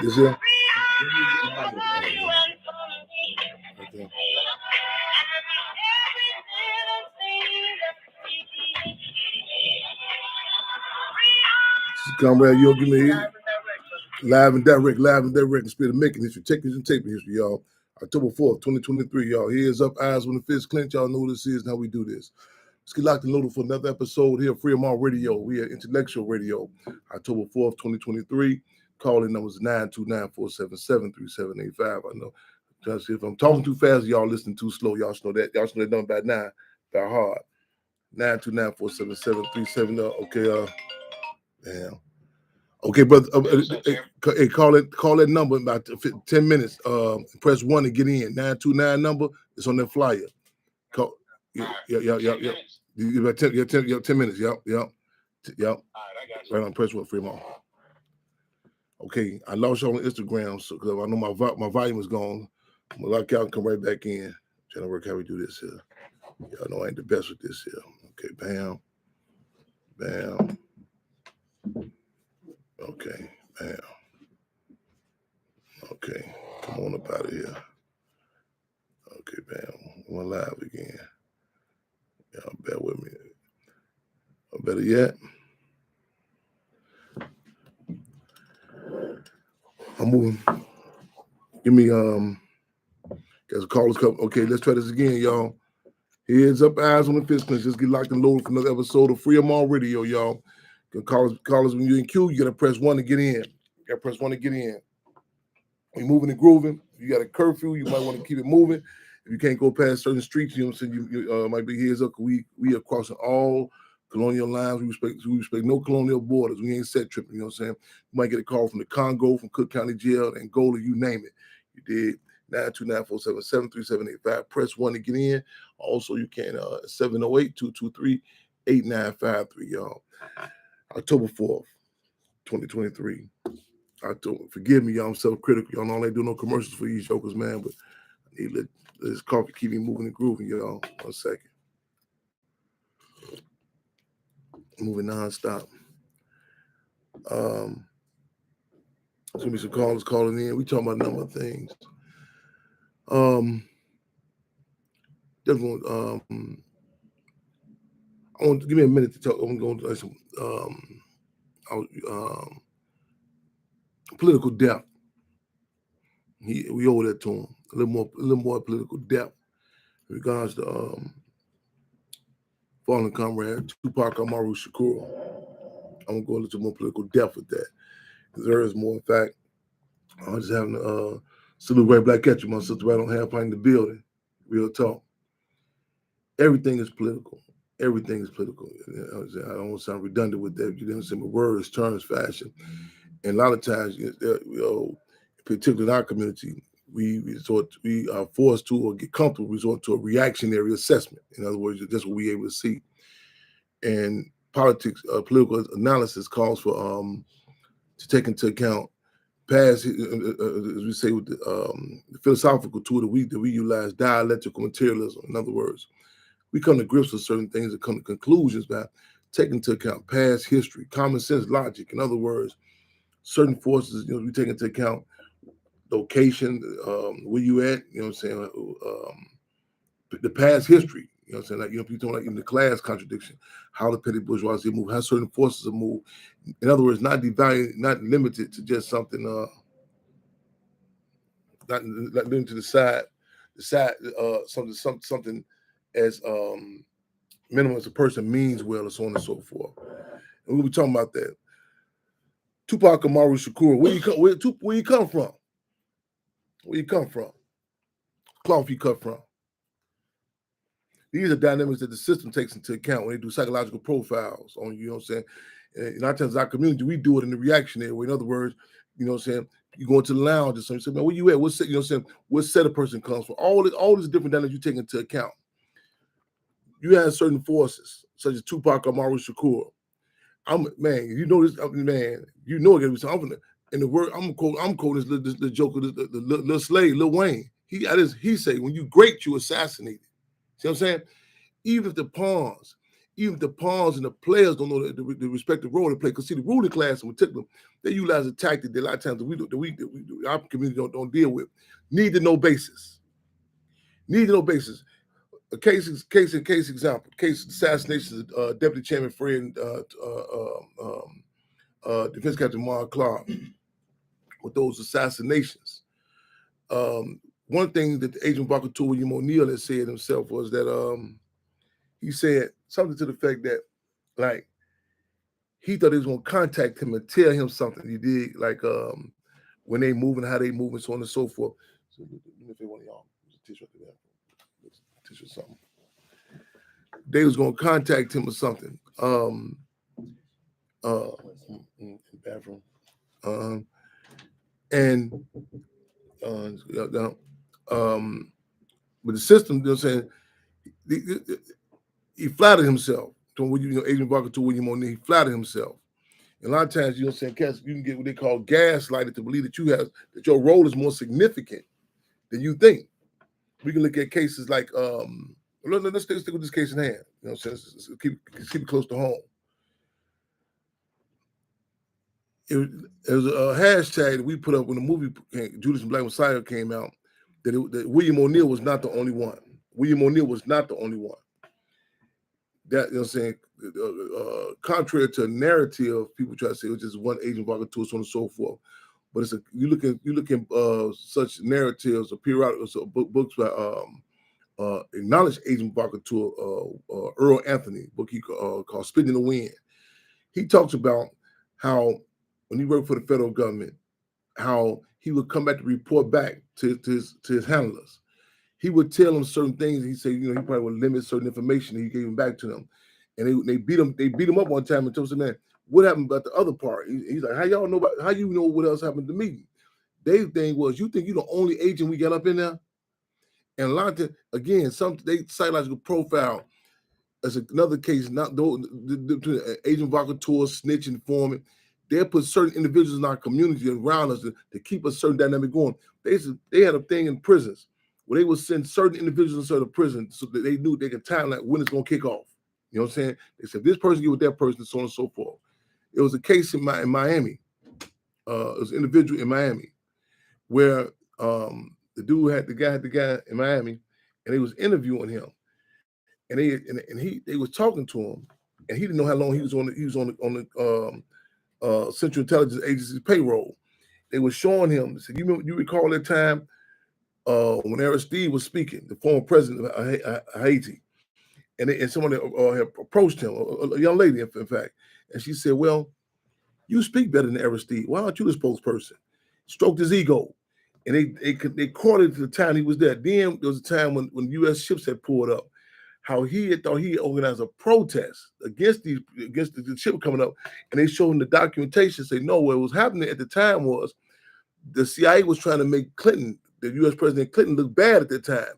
This here? Okay. Comrade, you'll give me live and direct, spirit of making history, taking and taping history, y'all. October 4th, 2023, y'all. Here's up, eyes when the fists clench. Y'all know what this is and how we do this. Let's get locked and loaded for another episode here, Freedom All Radio. We are Intellectual Radio, October 4th, 2023. Calling numbers 929-477-3785. I know. Just if I'm talking too fast, y'all listening too slow. Y'all should know that. Y'all should know that done by now. By heart. 929-477-37. Okay, damn. Okay, brother. Hey, call that number in about 10 minutes. Press 1 to get in. 929 number. It's on that flyer. Call. Yeah. You got 10 minutes. Yep. All right, I got you. Right on. Press 1. Free them all. Okay, I lost you on Instagram, so because I know my volume is gone. I'm gonna lock out and come right back in. Trying to work how we do this here. Y'all know I ain't the best with this here. Okay, bam. Okay, bam. Okay, come on up out of here. Okay, bam. We're live again. Y'all bear with me. Or better yet, I'm moving. Give me guys, call us. Okay, let's try this again, y'all. Heads up, eyes on the fist clench. Just get locked and loaded for another episode of Freedom All Radio, y'all. You can call us when you're in queue. You gotta press 1 to get in. You gotta press 1 to get in. We're moving and grooving. If you got a curfew, you might want to keep it moving. If you can't go past certain streets, you know what I'm saying, you might be heads up. We are crossing all colonial lines. We respect no colonial borders. We ain't set tripping, you know what I'm saying? You might get a call from the Congo, from Cook County Jail, Angola, you name it. You did. 929-477-3785. Press 1 to get in. Also, you can 708-223-8953, y'all. October 4th, 2023. Forgive me, y'all. I'm self-critical. Y'all know I ain't do no commercials for these jokers, man, but I need to let this coffee keep me moving and grooving, y'all. 1 second. Moving non-stop. There's gonna be some callers calling in. We talking about a number of things. Definitely, I want to give me a minute to talk. I'm going to some political depth. We owe that to him. A little more political depth in regards to fallen comrade Tupac Amaru Shakur. I'm going to go a little more political depth with that. There is more. In fact, I'm just having a salute right back at you, my sister, right on half in the building. Real talk. Everything is political. Everything is political. I don't want to sound redundant with that. You didn't say words, terms, fashion. And a lot of times, particularly in our community, we are forced to or get comfortable resort to a reactionary assessment. In other words, that's what we're able to see. And politics, political analysis calls for to take into account past, as we say, with the philosophical tool that we utilize, dialectical materialism. In other words, we come to grips with certain things and come to conclusions by taking into account past history, common sense logic. In other words, certain forces, we take into account location, where you at, you know what I'm saying, the past history, you know what I'm saying, like, people don't like even the class contradiction, how the petty bourgeoisie move, how certain forces are moved. In other words, not limited to just something, not limited to the side, something as minimum as a person means well, and so on and so forth. And we'll be talking about that. Tupac Amaru Shakur, where you come from? Where you come from? Cloth you cut from. These are dynamics that the system takes into account when they do psychological profiles on you, know what I'm saying? And a lot of times our community, we do it in the reactionary way. In other words, you know what I'm saying, you go into the lounge or something, you say, man, where you at? What set, you know what I'm saying, what set a person comes from? All these different dynamics you take into account. You have certain forces, such as Tupac Amaru Shakur. You know this, man, you know it. In the word, I'm quoting this joke of the little slave, Lil Wayne. He say, when you great, you assassinated. See what I'm saying? Even if the pawns, even the pawns and the players don't know the respective role they play. Because see, the ruling class in particular, they utilize a tactic that a lot of times our community don't deal with. Need to know basis. Need to know basis. A case example. Case assassination of Deputy Chairman Fred Defense Captain Mark Clark with those assassinations. One thing that the Agent Vacatur William O'Neill had said himself was that he said something to the fact that, like, he thought he was going to contact him and tell him something. He did, like, when they moving, how they moving, so on and so forth. So, if they want y'all, there's a tissue right there. Tissue or something. They was going to contact him or something. Bathroom. But the system, you know what I'm saying, he flattered himself. Agent Vacatur William O'Neill, he flattered himself. And a lot of times, you know what I'm saying, you can get what they call gaslighted to believe that your role is more significant than you think. We can look at cases like, let's stick with this case in hand. You know what I'm saying? Let's keep it close to home. It was a hashtag that we put up when the movie Judas and Black Messiah came out, that William O'Neill was not the only one. William O'Neill was not the only one. That, you know what I'm saying, contrary to a narrative, people try to say it was just one Agent Vacatur, so on and so forth. But it's you look at such narratives or periodicals or books by acknowledged Agent Vacatur, Earl Anthony, book he called Spitting in the Wind. He talks about how when he worked for the federal government, how he would come back to report back to his handlers. He would tell them certain things. He said, he probably would limit certain information that he gave him back to them. And they beat him up one time and told him, man, what happened about the other part? He's like, how you know what else happened to me? Their thing was, you think you're the only agent we got up in there? And a lot of, again, they psychological profile as another case, not Agent Vacatur, snitch, informant. They put certain individuals in our community around us to keep a certain dynamic going. They had a thing in prisons where they would send certain individuals inside the prison so that they knew they could time like when it's going to kick off. You know what I'm saying? They said, this person get with that person, and so on and so forth. It was a case in Miami. It was an individual in Miami where the guy had the guy in Miami, and they was interviewing him. And they was talking to him, and he didn't know how long he was on the Central Intelligence Agency's payroll. They were showing him. They said, you recall that time when Aristide was speaking, the former president of Haiti, and someone had approached him, a young lady, in fact, and she said, well, you speak better than Aristide. Why aren't you the spokesperson? Stroked his ego. And they caught it to the time he was there. Then there was a time when U.S. ships had pulled up, how he had thought he had organized a protest against the ship coming up, and they showed him the documentation. Say no, what was happening at the time was the CIA was trying to make Clinton, the U.S. President Clinton, look bad at the time.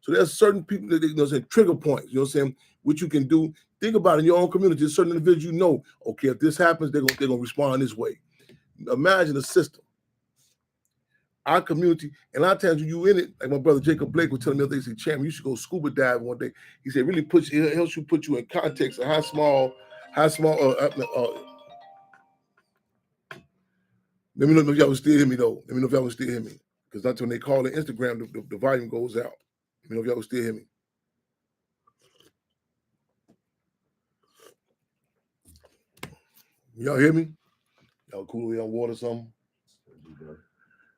So there's certain people that say trigger points. You know what I'm saying? What you can do. Think about it in your own community. There's certain individuals okay, if this happens, they're gonna respond this way. Imagine a system. Our community, and a lot of times when you in it, like my brother Jacob Blake was telling me the other day, he said, Chairman, you should go scuba dive one day. He said, really it helps you put you in context of how small. Let me know if y'all will still hear me though. Let me know if y'all will still hear me. Because that's when they call the Instagram, the volume goes out. Let me know if y'all will still hear me. Y'all hear me? Y'all cool? Y'all water or something?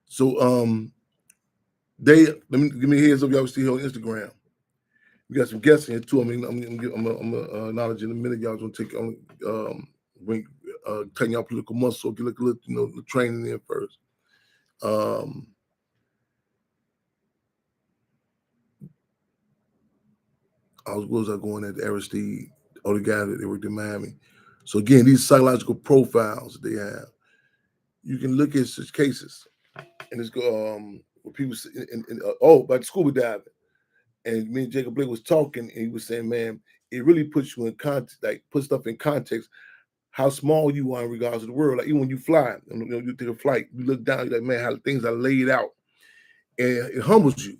So give me a heads up, y'all still here on Instagram. We got some guests here too. I mean, I'm gonna acknowledge in a minute. Y'all gonna take taking y'all political muscle, get a little, the training in first. Where was I going at? Aristide, the guy that they worked in Miami. So again, these psychological profiles they have, you can look at such cases, and it's where people about scuba diving, and me and Jacob Blake was talking, and he was saying, man, it really puts you in context, like put stuff in context, how small you are in regards to the world. Like even when you fly, you take a flight, you look down, you're like, man, how things are laid out, and it humbles you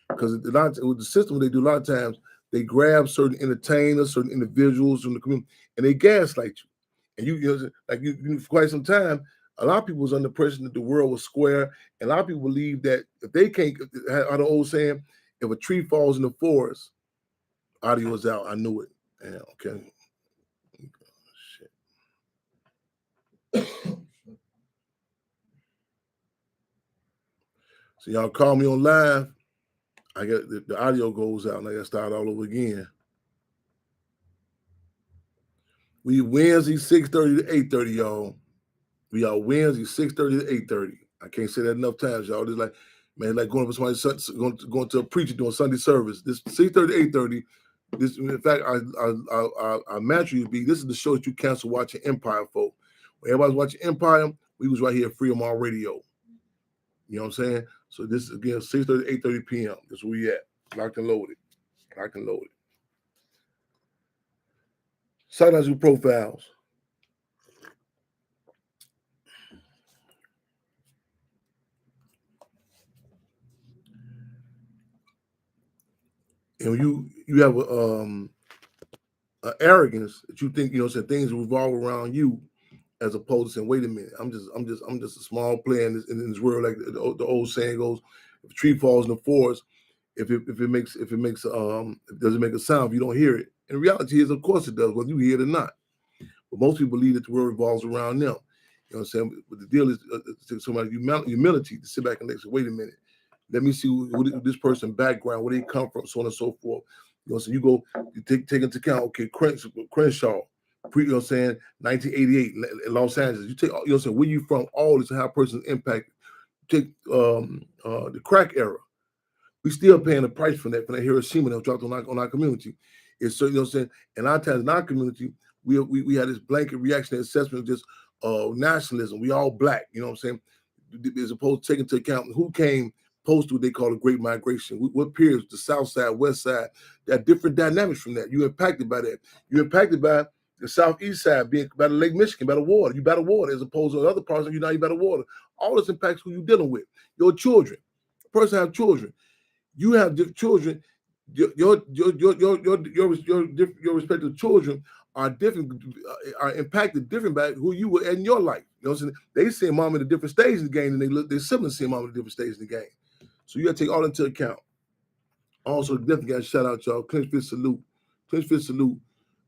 because with the system they do a lot of times, they grab certain entertainers, certain individuals from the community, and they gaslight you. And you for quite some time, a lot of people was under pressure that the world was square, and a lot of people believe that if they can't, how the old saying, if a tree falls in the forest, audio is out. I knew it. Yeah, okay. Shit. So y'all call me on live. I get the audio goes out and I got to start all over again. We Wednesday 6:30 to 8:30, y'all. We are Wednesday 6:30 to 8:30. I can't say that enough times, y'all. It's like, man, like going to somebody's going to a preacher doing Sunday service. This 6:30 to 8:30. This, in fact, I match you to be. This is the show that you cancel watching Empire, folk. When everybody's watching Empire, we was right here at Freedom on Radio. You know what I'm saying? So this is again 6:30 to 8:30 p.m. That's where we at. Locked and loaded. Locked and loaded. Silence your profiles. And you have a arrogance that you think, you know, saying things revolve around you, as opposed to saying, wait a minute, I'm just a small player in this world. Like the old saying goes, if a tree falls in the forest, if it doesn't make a sound, if you don't hear it. And the reality is, of course it does, whether you hear it or not. But most people believe that the world revolves around them. You know what I'm saying? But the deal is somebody's humility to sit back and say, wait a minute, let me see what this person background, where they come from, so on and so forth. You know, so you take into account, okay, Crenshaw, you know what I'm saying, 1988 in Los Angeles. You take, you know what I'm saying, where you from, all this, and how a person's impacted. Take the crack era. We still paying the price for that Hiroshima that was dropped on our community. It's so, you know what I'm saying, and our times in our community, we had this blanket reaction assessment of just nationalism. We all black, you know what I'm saying, as opposed to taking into account who came post to what they call the Great Migration. What periods, the South Side, West Side, there are different dynamics from that. You're impacted by that. You're impacted by the Southeast Side being by the Lake Michigan, by the water. You by the water, as opposed to other parts of you now you by the water. All this impacts who you're dealing with. Your children. A person have children. You have children. Your respective children are different, are impacted different by who you were in your life. You know what I'm saying? They see mom at a different stage in the game, and their siblings see mom at a different stage in the game. So you got to take all into account. Also, definitely got to shout out y'all. Clinch Fist salute. Clinch Fist salute.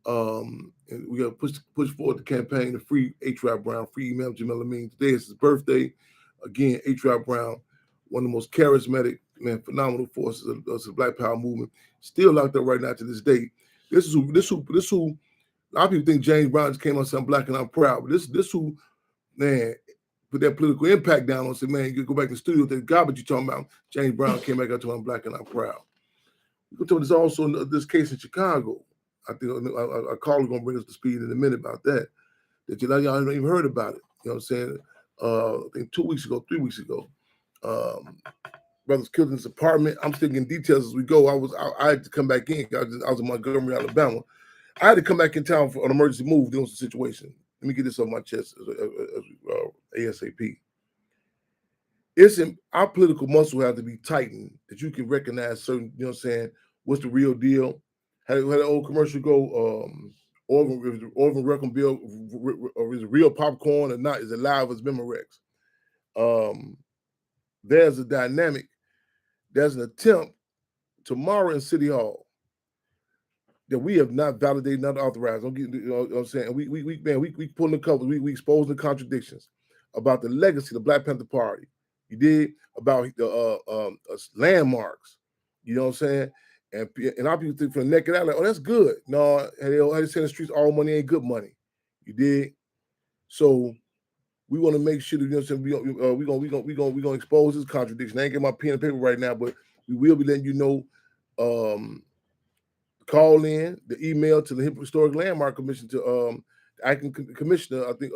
And we got to push forward the campaign to free H. Rap Brown, free Imam Jamil Amin. Today is his birthday. Again, H. Rap Brown, one of the most charismatic, man, phenomenal forces of the Black Power movement. Still locked up right now to this day. This is who. A lot of people think James Brown just came on something black and I'm proud. But this who, man, put that political impact down on. Said, man, you go back to the studio. The garbage you talking about. James Brown came back out to I'm black and I'm proud. We can talk this also this case in Chicago. I think our caller is gonna bring us to speed in a minute about that. That y'all haven't even heard about it. You know what I'm saying? I think 3 weeks ago, brothers killed in his apartment. I'm still getting details as we go. I had to come back in. I was in Montgomery, Alabama. I had to come back in town for an emergency move dealing with the situation. Let me get this off my chest ASAP. Our political muscle have to be tightened that you can recognize certain, you know what I'm saying, what's the real deal. How the old commercial go, Orville Reckon Bill, or is it real popcorn or not? Is it live as Memorex? There's a dynamic, there's an attempt tomorrow in City Hall that we have not validated, not authorized. Don't get, you know what I'm saying? We pulling the covers, we exposing the contradictions about the legacy of the Black Panther Party. You did about the landmarks. You know what I'm saying? And our people think from the naked eye, like, oh, that's good. No, they say in the streets, all money ain't good money. You did. So we want to make sure that, you know what I'm saying, we're gonna expose this contradiction. I ain't get my pen and paper right now, but we will be letting you know. Call in the email to the Historic Landmark Commission to acting commissioner, I think,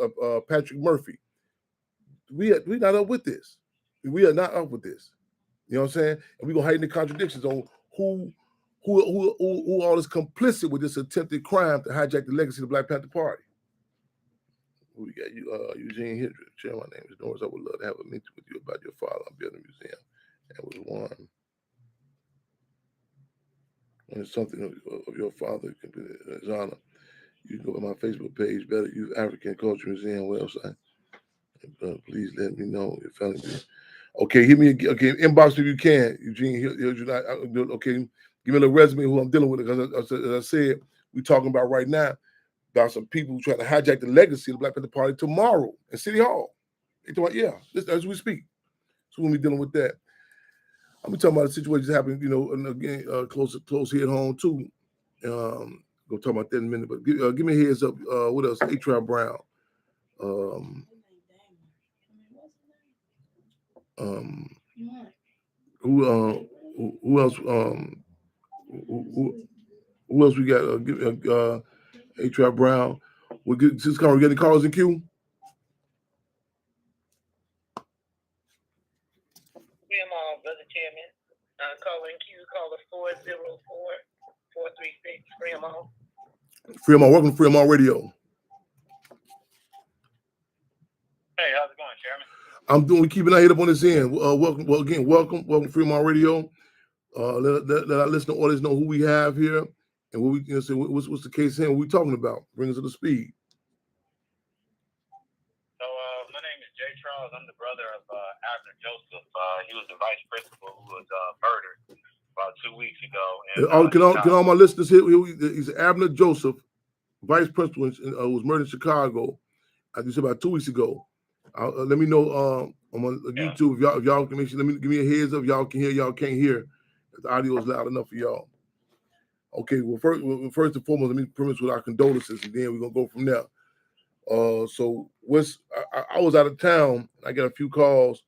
Patrick Murphy. We not up with this. We are not up with this. You know what I'm saying? And we're gonna heighten the contradictions on who all is complicit with this attempted crime to hijack the legacy of the Black Panther Party. We got you, Eugene Hendrick. Chair, my name is Norris. I would love to have a meeting with you about your father. I'm building a museum. That was one. and it's something of your father can be his honor. You can go to my Facebook page, Better Youth African Culture Museum website. Please let me know your family. Okay, hit me. Okay, inbox if you can, Eugene. Okay, give me a little resume who I'm dealing with. Because as I said, we're talking about right now about some people who trying to hijack the legacy of the Black Panther Party tomorrow in City Hall. They talking about, yeah, this, as we speak. So when we dealing with that, I'm talking about the situation happening, and again, close here at home too. Gonna talk about that in a minute, but give me a heads up. What else? A. Brown. Who else? Who else we got? A. Brown. We're getting calls in queue. Brother Chairman. Calling queue, caller 404-436, Fremont. Fremont, welcome to Fremont Radio. Hey, how's it going, Chairman? I'm doing. We keeping our head up on this end. Welcome to Fremont Radio. Let our listener audience know who we have here and what we say. What's the case here? What we talking about? Bring us to the speed. So, my name is Jay Charles. I'm the brother of Abner Joseph. He was the vice principal who was murdered about 2 weeks ago. And can all my listeners hear? He's Abner Joseph, vice principal, was murdered in Chicago. I just about 2 weeks ago. Let me know on YouTube if y'all can make sure. Give me a heads up. Y'all can hear. Y'all can't hear. If the audio is loud enough for y'all. Okay. Well, first and foremost, let me premise with our condolences, and then we're gonna go from there. So I was out of town. I got a few calls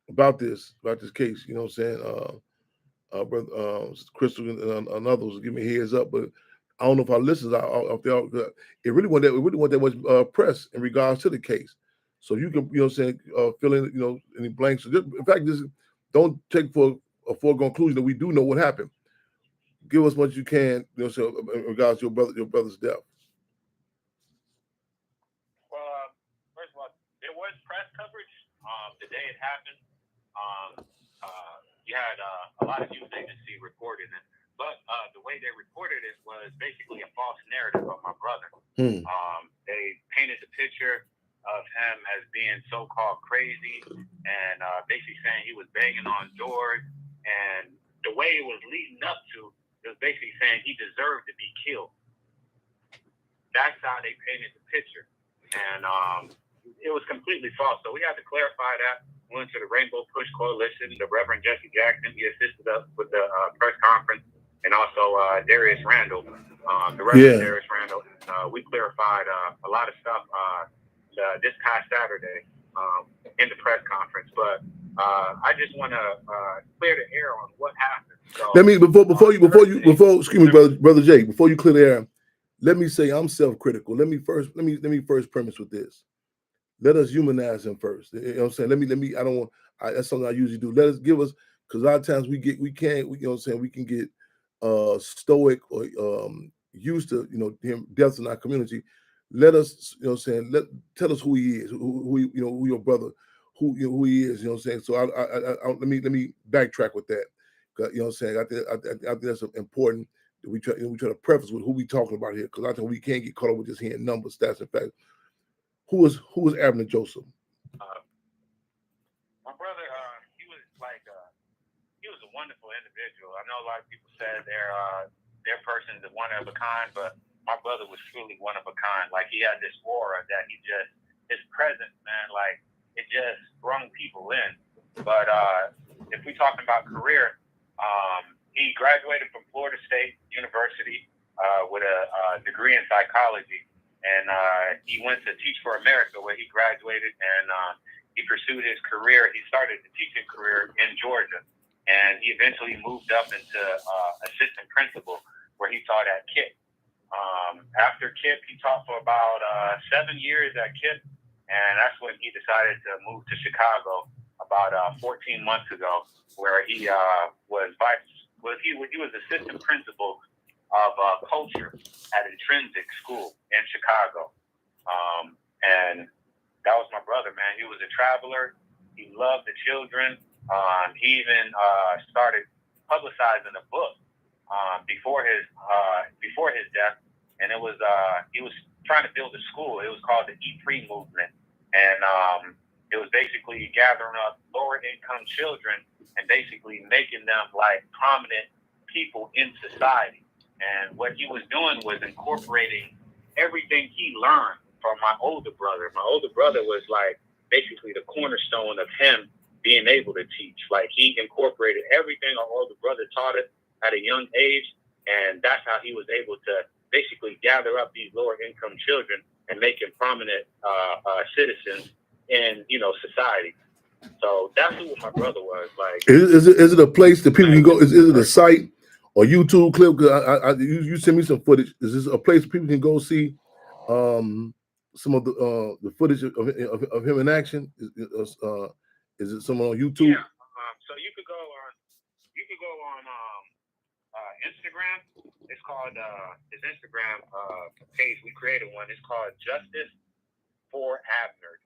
about this case. You know what I'm saying? Brother Crystal and others give me a heads up, but I don't know if our listeners it really wasn't that much press in regards to the case. So you can, fill in, any blanks. In fact, don't take for a foregone conclusion that we do know what happened. Give us what you can, in regards to your brother's death. Well, first of all, there was press coverage the day it happened. You had a lot of news agencies reporting it. But the way they reported it was basically a false narrative of my brother. They painted the picture of him as being so-called crazy and basically saying he was banging on doors. And the way it was leading up to, it was basically saying he deserved to be killed. That's how they painted the picture. And it was completely false. So we had to clarify that. We went to the Rainbow Push Coalition, the Reverend Jesse Jackson. He assisted us with the press conference. And also Darius Randall, the Reverend Darius Randall. We clarified a lot of stuff this past Saturday in the press conference. But I just want to clear the air on what happened. So, let me excuse me, brother Jay, before you clear the air, let me say I'm self-critical. Let me first premise with this. Let us humanize him first. You know what I'm saying? That's something I usually do. Let us give us, because a lot of times we can get stoic or used to him deaths in our community. Let us, tell us who he is, who your brother, who he is. You know what I'm saying? So let me backtrack with that. You know what I'm saying? I think that's important. We try to preface with who we talking about here, because I think we can't get caught up with just hearing numbers, stats, and facts. Who is Abner Joseph? My brother, he was a wonderful individual. I know a lot of people said their person is one of a kind, but my brother was truly one of a kind. Like, he had this aura that his presence, man, like, it just brung people in. But if we talking about career, he graduated from Florida State University with a degree in psychology. And he went to Teach for America, where he graduated, and he pursued his career. He started the teaching career in Georgia, and he eventually moved up into assistant principal, where he taught at KIPP. After KIPP, he taught for about 7 years at KIPP, and that's when he decided to move to Chicago about 14 months ago, where he was assistant principal of culture at Intrinsic School in Chicago. And that was my brother, man. He was a traveler. He loved the children. He even started publicizing a book before his death, and it was he was trying to build a school. It was called the E3 movement, and it was basically gathering up lower income children and basically making them like prominent people in society. And what he was doing was incorporating everything he learned from my older brother. My older brother was like basically the cornerstone of him being able to teach. Like he incorporated everything our older brother taught us at a young age, and that's how he was able to basically gather up these lower income children and make them prominent citizens in society. So that's who my brother was. Like, is it a place that people can go? Is it a site or YouTube clip? Because you send me some footage. Is this a place people can go see some of the footage of him in action? Is it someone on YouTube? Yeah. So you could go on Instagram. It's called his Instagram page. We created one. It's called Justice for Abner.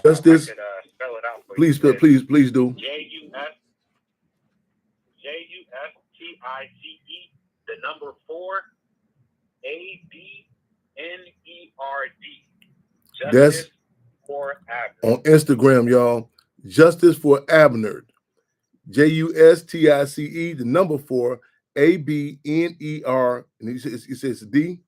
Justice. I could spell it out for please, you. Please do. JUSTICE, the number 4, ABNERD. Justice for Abner. On Instagram, y'all. Justice for Abner. JUSTICE, the number 4, ABNER, and he says D.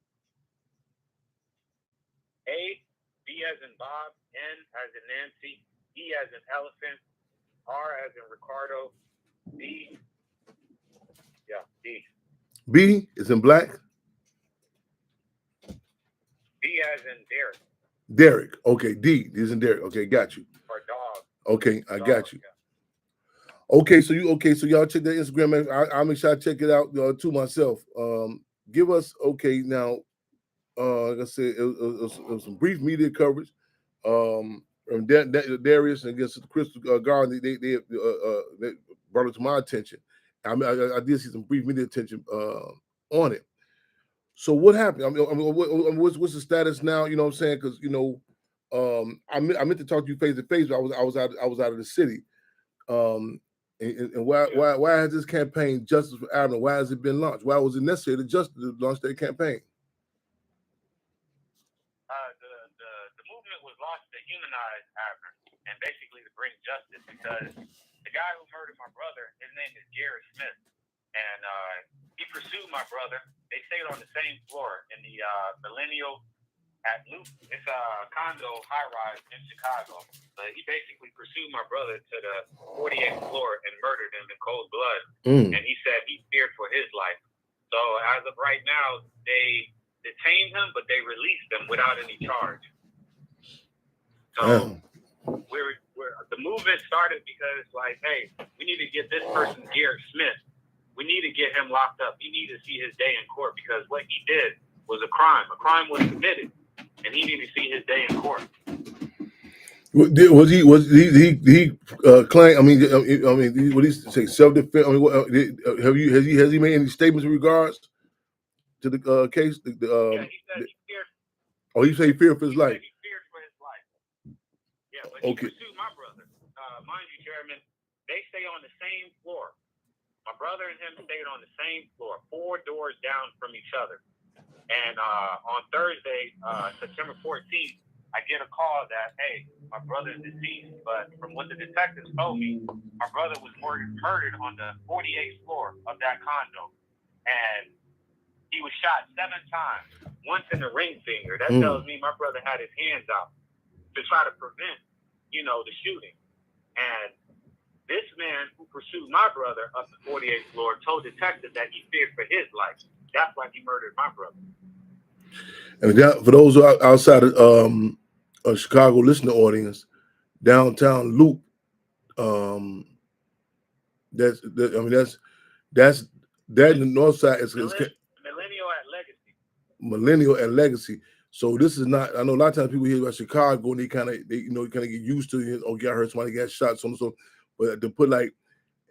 A, B as in Bob, N as in Nancy, E as in elephant, R as in Ricardo, D. Yeah, D. B is in black. D as in Derek. Derek. Okay, D is in Derek. Okay, got you. Or dog. Okay, I got you. Yeah. Okay, so y'all check that Instagram. I'll make sure I check it out to myself. Give us now. Like I said, it was some brief media coverage. From Darius and against Crystal Garden, they brought it to my attention. I mean, I did see some brief media attention on it. So what happened? I mean, what's the status now? You know what I'm saying? Because I meant to talk to you face to face, but I was out of the city. And why has this campaign, Justice for Abner, why has it been launched? Why was it necessary to launch that campaign? The movement was launched to humanize Abner and basically to bring justice, because the guy who murdered my brother, his name is Garrett Smith, and he pursued my brother. They stayed on the same floor in the Millennial at Loop. It's a condo high-rise in Chicago. But he basically pursued my brother to the 48th floor and murdered him in cold blood. And he said he feared for his life. So as of right now, they detained him, but they released him without any charge. So the movement started because, like, hey, we need to get this person, Garrett Smith, we need to get him locked up. He needed to see his day in court, because what he did was a crime. A crime was committed, and he needed to see his day in court. Was he claim? I mean, what did he say? Self-defense. I mean, has he made any statements in regards to the case? Yeah, he said he feared. Oh, he said he feared for his life. He feared for his life. Yeah, but he pursued my brother. Mind you, Chairman, they stay on the same floor. My brother and him stayed on the same floor, 4 doors down from each other. And on Thursday, September 14th, I get a call that, hey, my brother is deceased. But from what the detectives told me, my brother was murdered on the 48th floor of that condo. And he was shot 7 times, once in the ring finger. That tells me my brother had his hands out to try to prevent, the shooting. And this man who pursued my brother up the 48th floor told detectives that he feared for his life. That's why he murdered my brother. And for those outside of Chicago listening audience, downtown Loop, that's in the north side is Millennial at Legacy. Millennial at Legacy. So this is not. I know a lot of times people hear about Chicago and they kind of get used to it. Oh, I heard somebody got shot, so and so. But to put like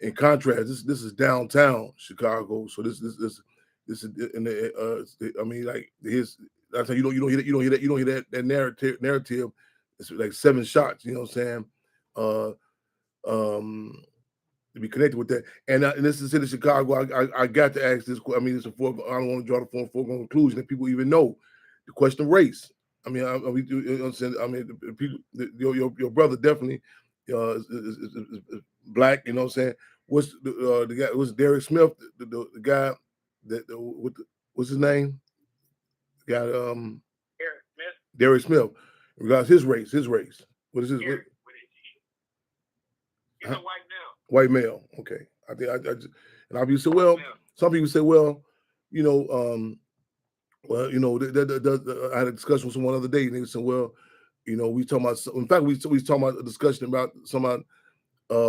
in contrast, this is downtown Chicago. So this is in the I mean, like his. That's how you don't hear that narrative. It's like 7 shots. You know what I'm saying? to be connected with that. And this is the city of Chicago. I got to ask this. I mean, it's I don't want to draw the foregone conclusion that people even know the question of race. I mean, we do. You know what I'm saying? I mean, the people, your brother definitely is black. You know what I'm saying? What's the guy? Was Derek Smith, the guy what's his name? The guy, Derek Smith. Derek Smith. Regards his race. What is his? He's a white male. White male. Okay. I think and I'll be so well. Some people say, well, you know, well, you know, I had a discussion with someone the other day, and they said, well, you know, we talking about. In fact, we talking about a discussion about some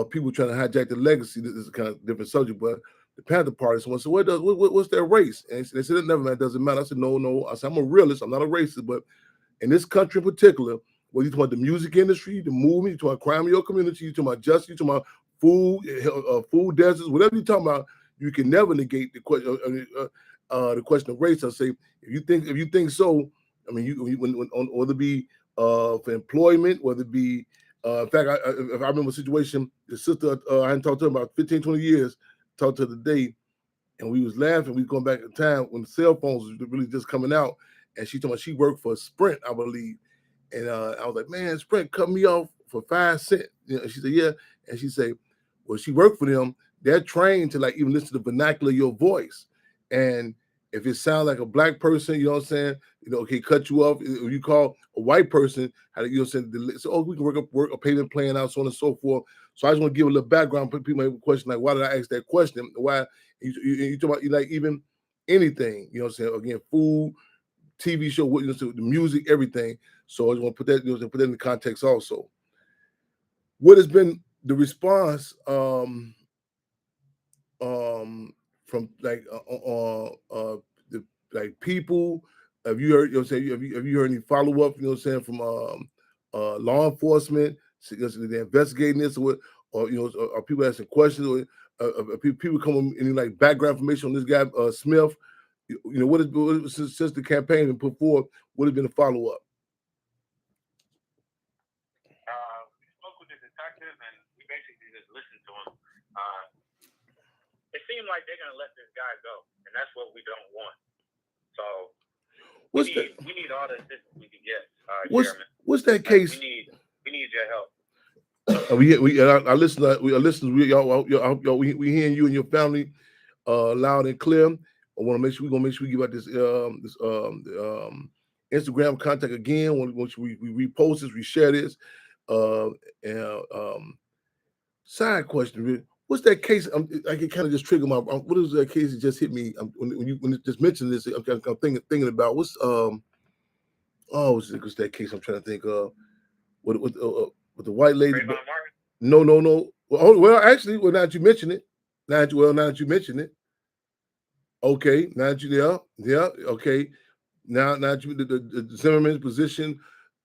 people trying to hijack the legacy. This is kind of different subject, but the Panther Party. Someone said, what's their race? And they said, it never matters. Doesn't matter. I said, no. I said, I'm a realist. I'm not a racist, but in this country in particular, whether you talking about the music industry, the movement, you talking about crime in your community, you talking about justice, you talking about food deserts, whatever you talking about, you can never negate the question. The question of race. I say, if you think so, I mean, whether it be for employment, whether it be, in fact, I remember a situation, the sister I hadn't talked to her about 15, 20 years, talked to her today, and we was laughing. We was going back in time when the cell phones was really just coming out, and she told me she worked for Sprint, I believe, and I was like, man, Sprint cut me off for 5 cents. You know, she said, yeah, and she said, well, she worked for them. They're trained to like even listen to the vernacular of your voice, and if it sounds like a black person, you know what I'm saying, you know, okay, cut you off. If you call a white person, how you know what I'm saying, so, we can work a payment plan out, so on and so forth. So I just want to give a little background. People have a question like, why did I ask that question? Why you talk about like even anything, you know what I'm saying? Again, food, TV show, what you know, so the music, everything. So I just want to put that, you know, put that in the context also. What has been the response from like the like people? Have you heard? You know, what I'm saying, have you heard any follow up? You know, what I'm saying, from law enforcement? So, they're investigating this, or you know, are people asking questions, or people come with any like background information on this guy Smith? You know, what is since the campaign and put forward? What has been the follow up? We spoke with the detective, and we basically just listened to him. It seemed like they're gonna let this guy go, and that's what we don't want. So we need all the assistance we can get. What's that case? We need your help. Our listeners, we hearing you and your family loud and clear. I want to make sure we give out this Instagram contact again. Once we repost this, we share this. Side question, what's that case? I can kind of just trigger my. What is that case that just hit me? When you just mentioned this, I'm thinking about what's what's that case? I'm trying to think of with the white lady. No. Well, actually, now that you mention it, now that you mention it, okay. Now that you okay. Now that you the Zimmerman's position,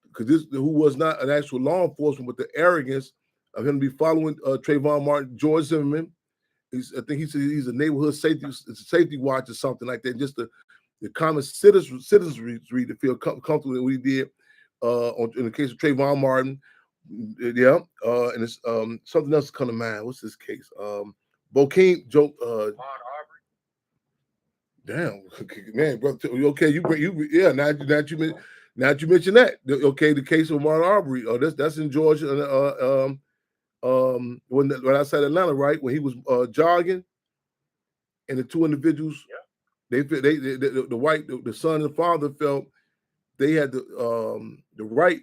because who was not an actual law enforcement, but the arrogance of him to be following Trayvon Martin, George Zimmerman. I think he said he's a neighborhood safety watch or something like that. Just the common citizenry to feel comfortable with what he did in the case of Trayvon Martin. Yeah, and it's something else come to mind. What's this case? Bokeem Joe. Damn, man, brother. Okay, you yeah. Now you mention that. Okay, the case of Martin Arbery. Oh, that's in Georgia. When outside Atlanta, right? When he was jogging, and the two individuals, the son and father felt they had the right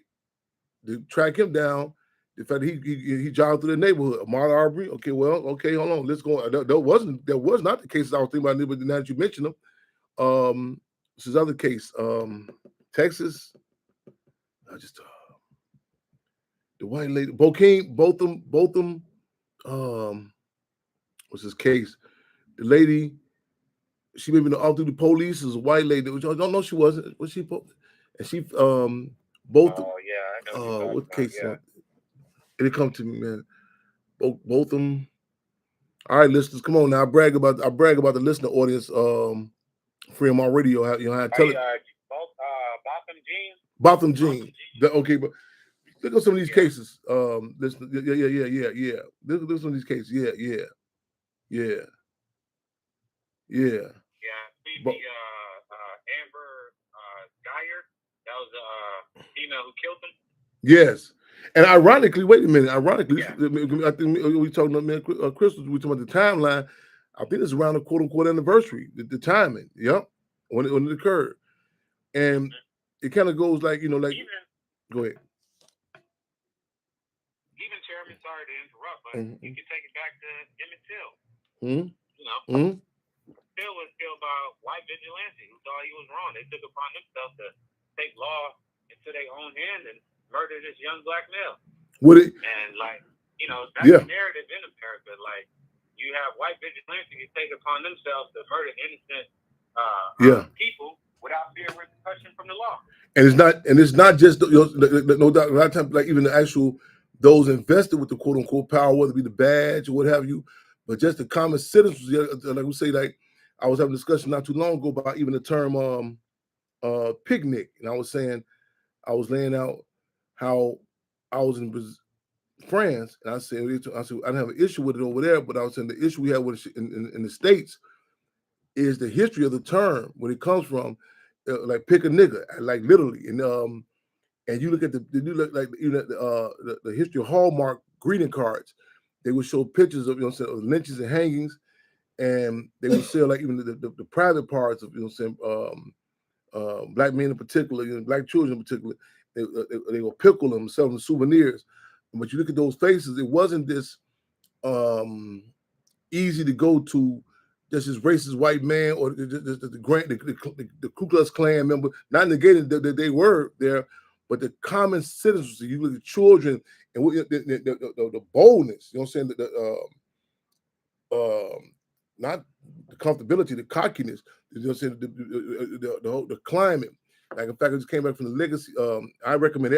to track him down. The fact that he jogged through the neighborhood. Martin Arbery. Okay, hold on. Let's go. That was not the case I was thinking about, but now that you mention them, this is other case. Texas. I just the white lady, Bokeem, Botham. What's his case? The lady, she may be all through the police as a white lady, which I don't know she wasn't. Was she? And she both. Oh yeah, I know. What case? Yeah. It'll come to me, man. Both them. All right, listeners, come on now. I brag about the listener audience. Free on my radio. You know how to tell it. Botham Jean. Okay, but Look at some of these Yeah. cases. Listen, yeah. Look at some of these cases. Yeah. Yeah, But Amber Geyer. That was the female who killed him. yes, and ironically, wait a minute. Ironically, Yeah. I think we talking about man, Crystal. We talking about the timeline. I think it's around the quote unquote anniversary. The timing. Yep, when it occurred, and it kind of goes like like. Even, go ahead. Even Chairman, sorry to interrupt, but you can take it back to Emmett Till. You know, Till was killed by white vigilantes who thought he was wrong. They took upon themselves to take law into their own hand and murder this young black male. And like, that's the narrative in America. Like, you have white vigilantes who take upon themselves to murder innocent people without fear of repercussion from the law. And it's not just no doubt. A lot of times, like even the actual those invested with the quote unquote power, whether it be the badge or what have you, but just the common citizens. Like we say, like I was having a discussion not too long ago about even the term picnic, and I was saying I was laying out how I was in France, and I said I didn't have an issue with it over there, but I was saying the issue we have with it in the States is the history of the term, where it comes from, like pick a nigga, like literally, and you look at the history of Hallmark greeting cards, they would show pictures of of lynchings and hangings, and they would sell like even the private parts of black men in particular, black children in particular. They will pickle them, sell them souvenirs. But you look at those faces, it wasn't this easy to go to, just this racist white man or the Ku Klux Klan member, not negating that they were there, but the common citizens. You look at children and the boldness, you know what I'm saying? Not the comfortability, the cockiness, you know what I'm saying? The climate. Like, in fact, I just came back from the Legacy. I recommend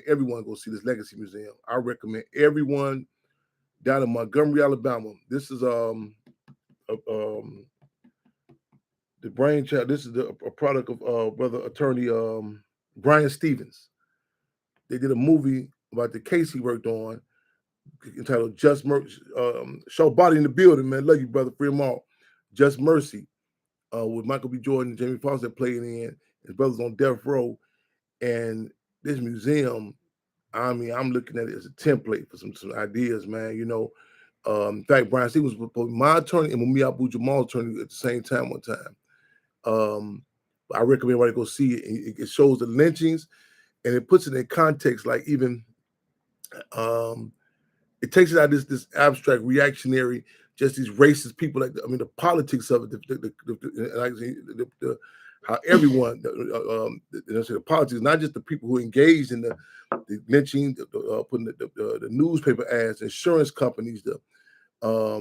everyone go see this Legacy Museum. I recommend everyone down in Montgomery, Alabama. This is the brainchild. This is a product of brother attorney Brian Stevens. They did a movie about the case he worked on entitled Just Mercy. Show Body in the Building, man. Love you, brother. Free them all. Just Mercy, with Michael B. Jordan and Jamie Foxx that played in. His brother's on death row. And this museum, I mean, I'm looking at it as a template for some ideas, man. In fact, Brian Stevens was my attorney and Mumia Abu-Jamal's attorney at the same time one time. I recommend everybody go see it. It shows the lynchings, and it puts it in context, like even it takes it out of this abstract reactionary, just these racist people. Like, I mean, the politics of it, how everyone, the politics, not just the people who engaged in the lynching, putting the newspaper ads, insurance companies, how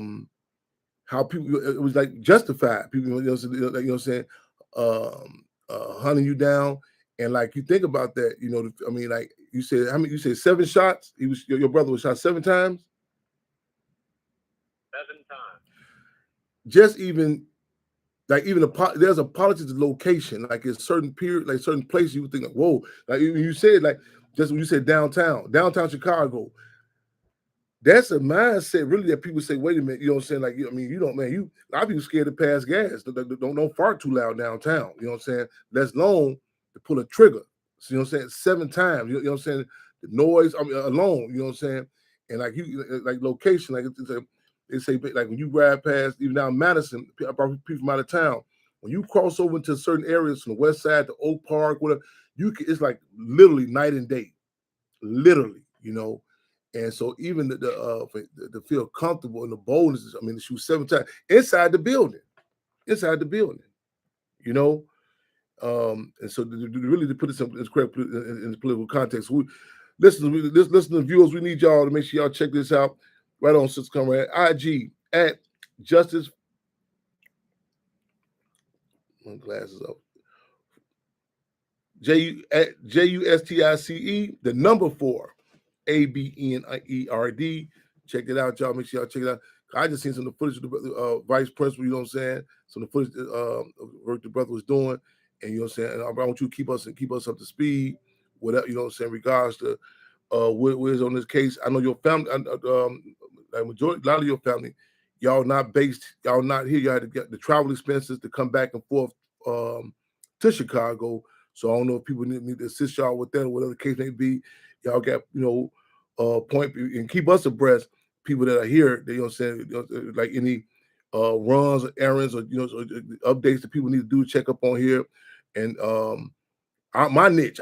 people, it was like justified. People, what I'm saying, hunting you down. And like, you think about that, I mean, like you said, how many? You said 7 shots. Your brother was shot 7 times. 7 times. Just even there's a politics of location, like in certain period, like certain places, you would think, like, whoa, like you said, like just when you said downtown Chicago, that's a mindset really that people say, wait a minute, you know what I'm saying? Like, I mean, a lot of people scared to pass gas. Don't fart too loud downtown, you know what I'm saying? Let alone to pull a trigger. So, you know what I'm saying? 7 times, you know what I'm saying? The noise, I mean, alone, you know what I'm saying? And like like location, like they say, like when you ride past, even down Madison, people from out of town, when you cross over into certain areas from the west side to Oak Park, whatever, it's like literally night and day, literally, And so even to feel comfortable in the boldness, I mean, to shoot 7 times inside the building, And so really to put it in the political context, listen to viewers, we need y'all to make sure y'all check this out. Right on, Sister Comrade. IG at Justice. My glasses up. JUSTICE, the number 4, ABNERD. Check it out, y'all. Make sure y'all check it out. I just seen some of the footage of the vice principal, you know what I'm saying? Some of the footage work the brother was doing. And you know what I'm saying? And I want you to keep us up to speed, whatever, you know what I'm saying, regards to what is on this case. I know your family, like majority, a lot of your family, y'all not here. Y'all had to get the travel expenses to come back and forth to Chicago. So I don't know if people need to assist y'all with that or whatever the case may be. Y'all got, point and keep us abreast. People that are here, they, saying, like any runs or errands or updates that people need to do, check up on here. And our niche,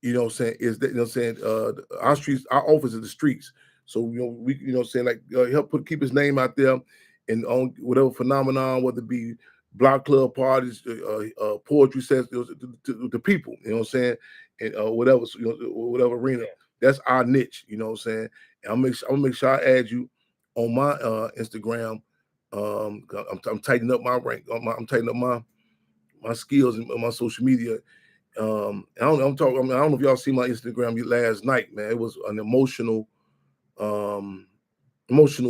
is that, our streets, our office is the streets. So, we, like help keep his name out there and on whatever phenomenon, whether it be block club parties, poetry sets, the people, and whatever, whatever arena. Yeah. That's our niche, And I'm gonna make sure I add you on my Instagram. I'm tightening up my rank. I'm tightening up my skills and my social media. I don't know if y'all see my Instagram last night, man. It was an emotional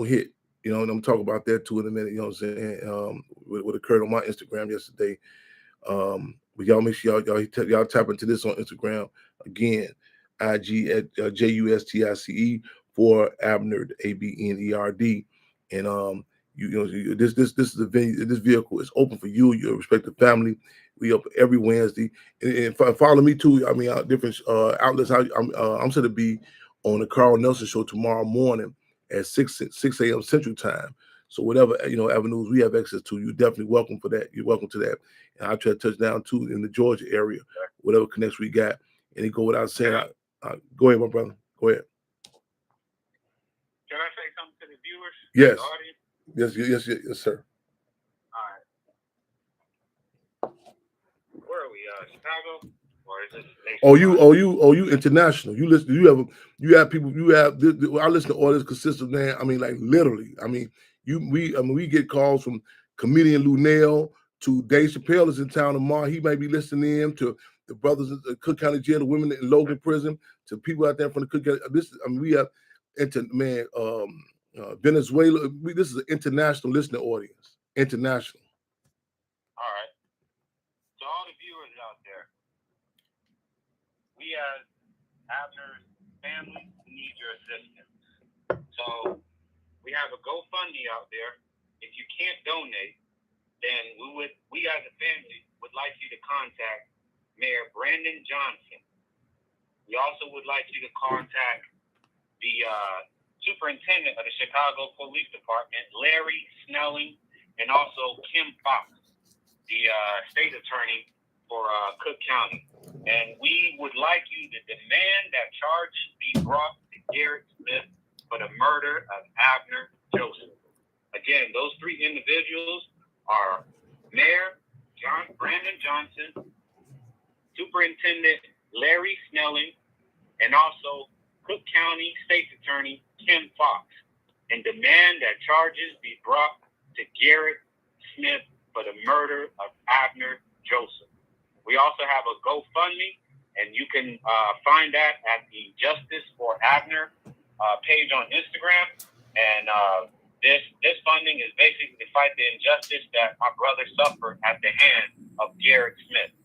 hit. And I'm talking about that too in a minute. You know what I'm saying? What occurred on my Instagram yesterday. But y'all make sure y'all tap into this on Instagram again. IG at JUSTICE for Abnerd, ABNERD, and this is a venue. This vehicle is open for you, your respective family. We up every Wednesday, and follow me too. I mean, different outlets. I'm set to be on the Carl Nelson Show tomorrow morning at 6 a.m. Central Time. So whatever avenues we have access to, you're definitely welcome for that. You're welcome to that. And I'll try to touch down too in the Georgia area, whatever connects we got. And it go without saying. Go ahead, my brother. Go ahead. Can I say something to the viewers? Yes. The audience? Yes, sir. All right. Where are we? Chicago? Or is it nationwide? You international. You listen. You have people. I listen to all this consistent, man. I mean, like literally. I mean, we get calls from comedian Lunell to Dave Chappelle is in town tomorrow. He may be listening in to the brothers in the Cook County Jail, the women in Logan Prison, to people out there from the Cook County. We have Venezuela. This is an international listening audience. International. All right. So all the viewers out there, we as Abner's family need your assistance. So we have a GoFundMe out there. If you can't donate, then we as a family would like you to contact Mayor Brandon Johnson. We also would like you to contact the superintendent of the Chicago Police Department, Larry Snelling, and also Kim Fox, the state attorney for Cook County. And we would like you to demand that charges be brought to Garrett Smith for the murder of Abner Joseph. Again, those three individuals are Mayor Brandon Johnson, Superintendent Larry Snelling, and also Cook County State's Attorney Kim Fox, and demand that charges be brought to Garrett Smith for the murder of Abner Joseph. We also have a GoFundMe, and you can find that at the Justice for Abner page on Instagram. And this funding is basically to fight the injustice that my brother suffered at the hand of Garrett Smith.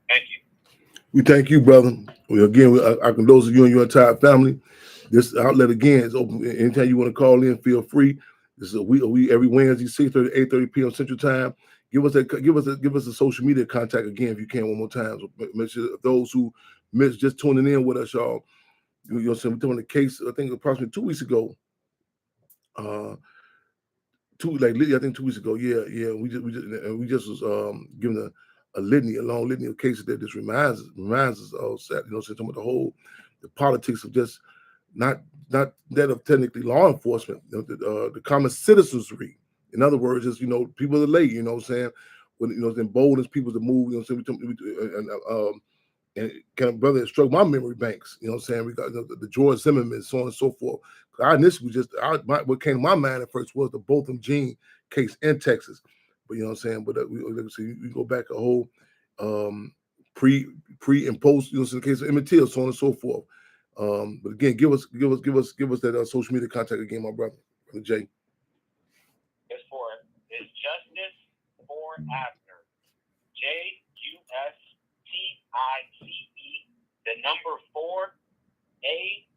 Thank you. We thank you, brother. I condole to you and your entire family. This outlet again is open. Anytime you want to call in, feel free. This is we every Wednesday, 6:30, 8:30 p.m. Central Time. Give us a social media contact again if you can one more time. So make sure those who missed just tuning in with us, y'all. We're doing the case. I think approximately 2 weeks ago. I think 2 weeks ago. Yeah. We just was given a long litany of cases that just reminds us of that. Talking about the politics of just not that of technically law enforcement, the common citizenry. In other words, just people are late. When it emboldens people to move. And kind of, brother, it struck my memory banks. We got the George Zimmerman, so on and so forth. I initially what came to my mind at first was the Botham Jean case in Texas. But But we go back a whole pre and post. In the case of Emmett Till, so on and so forth. But again, give us that social media contact again, my brother Jay. It's Justice for Abner. JUSTICE, the number 4, And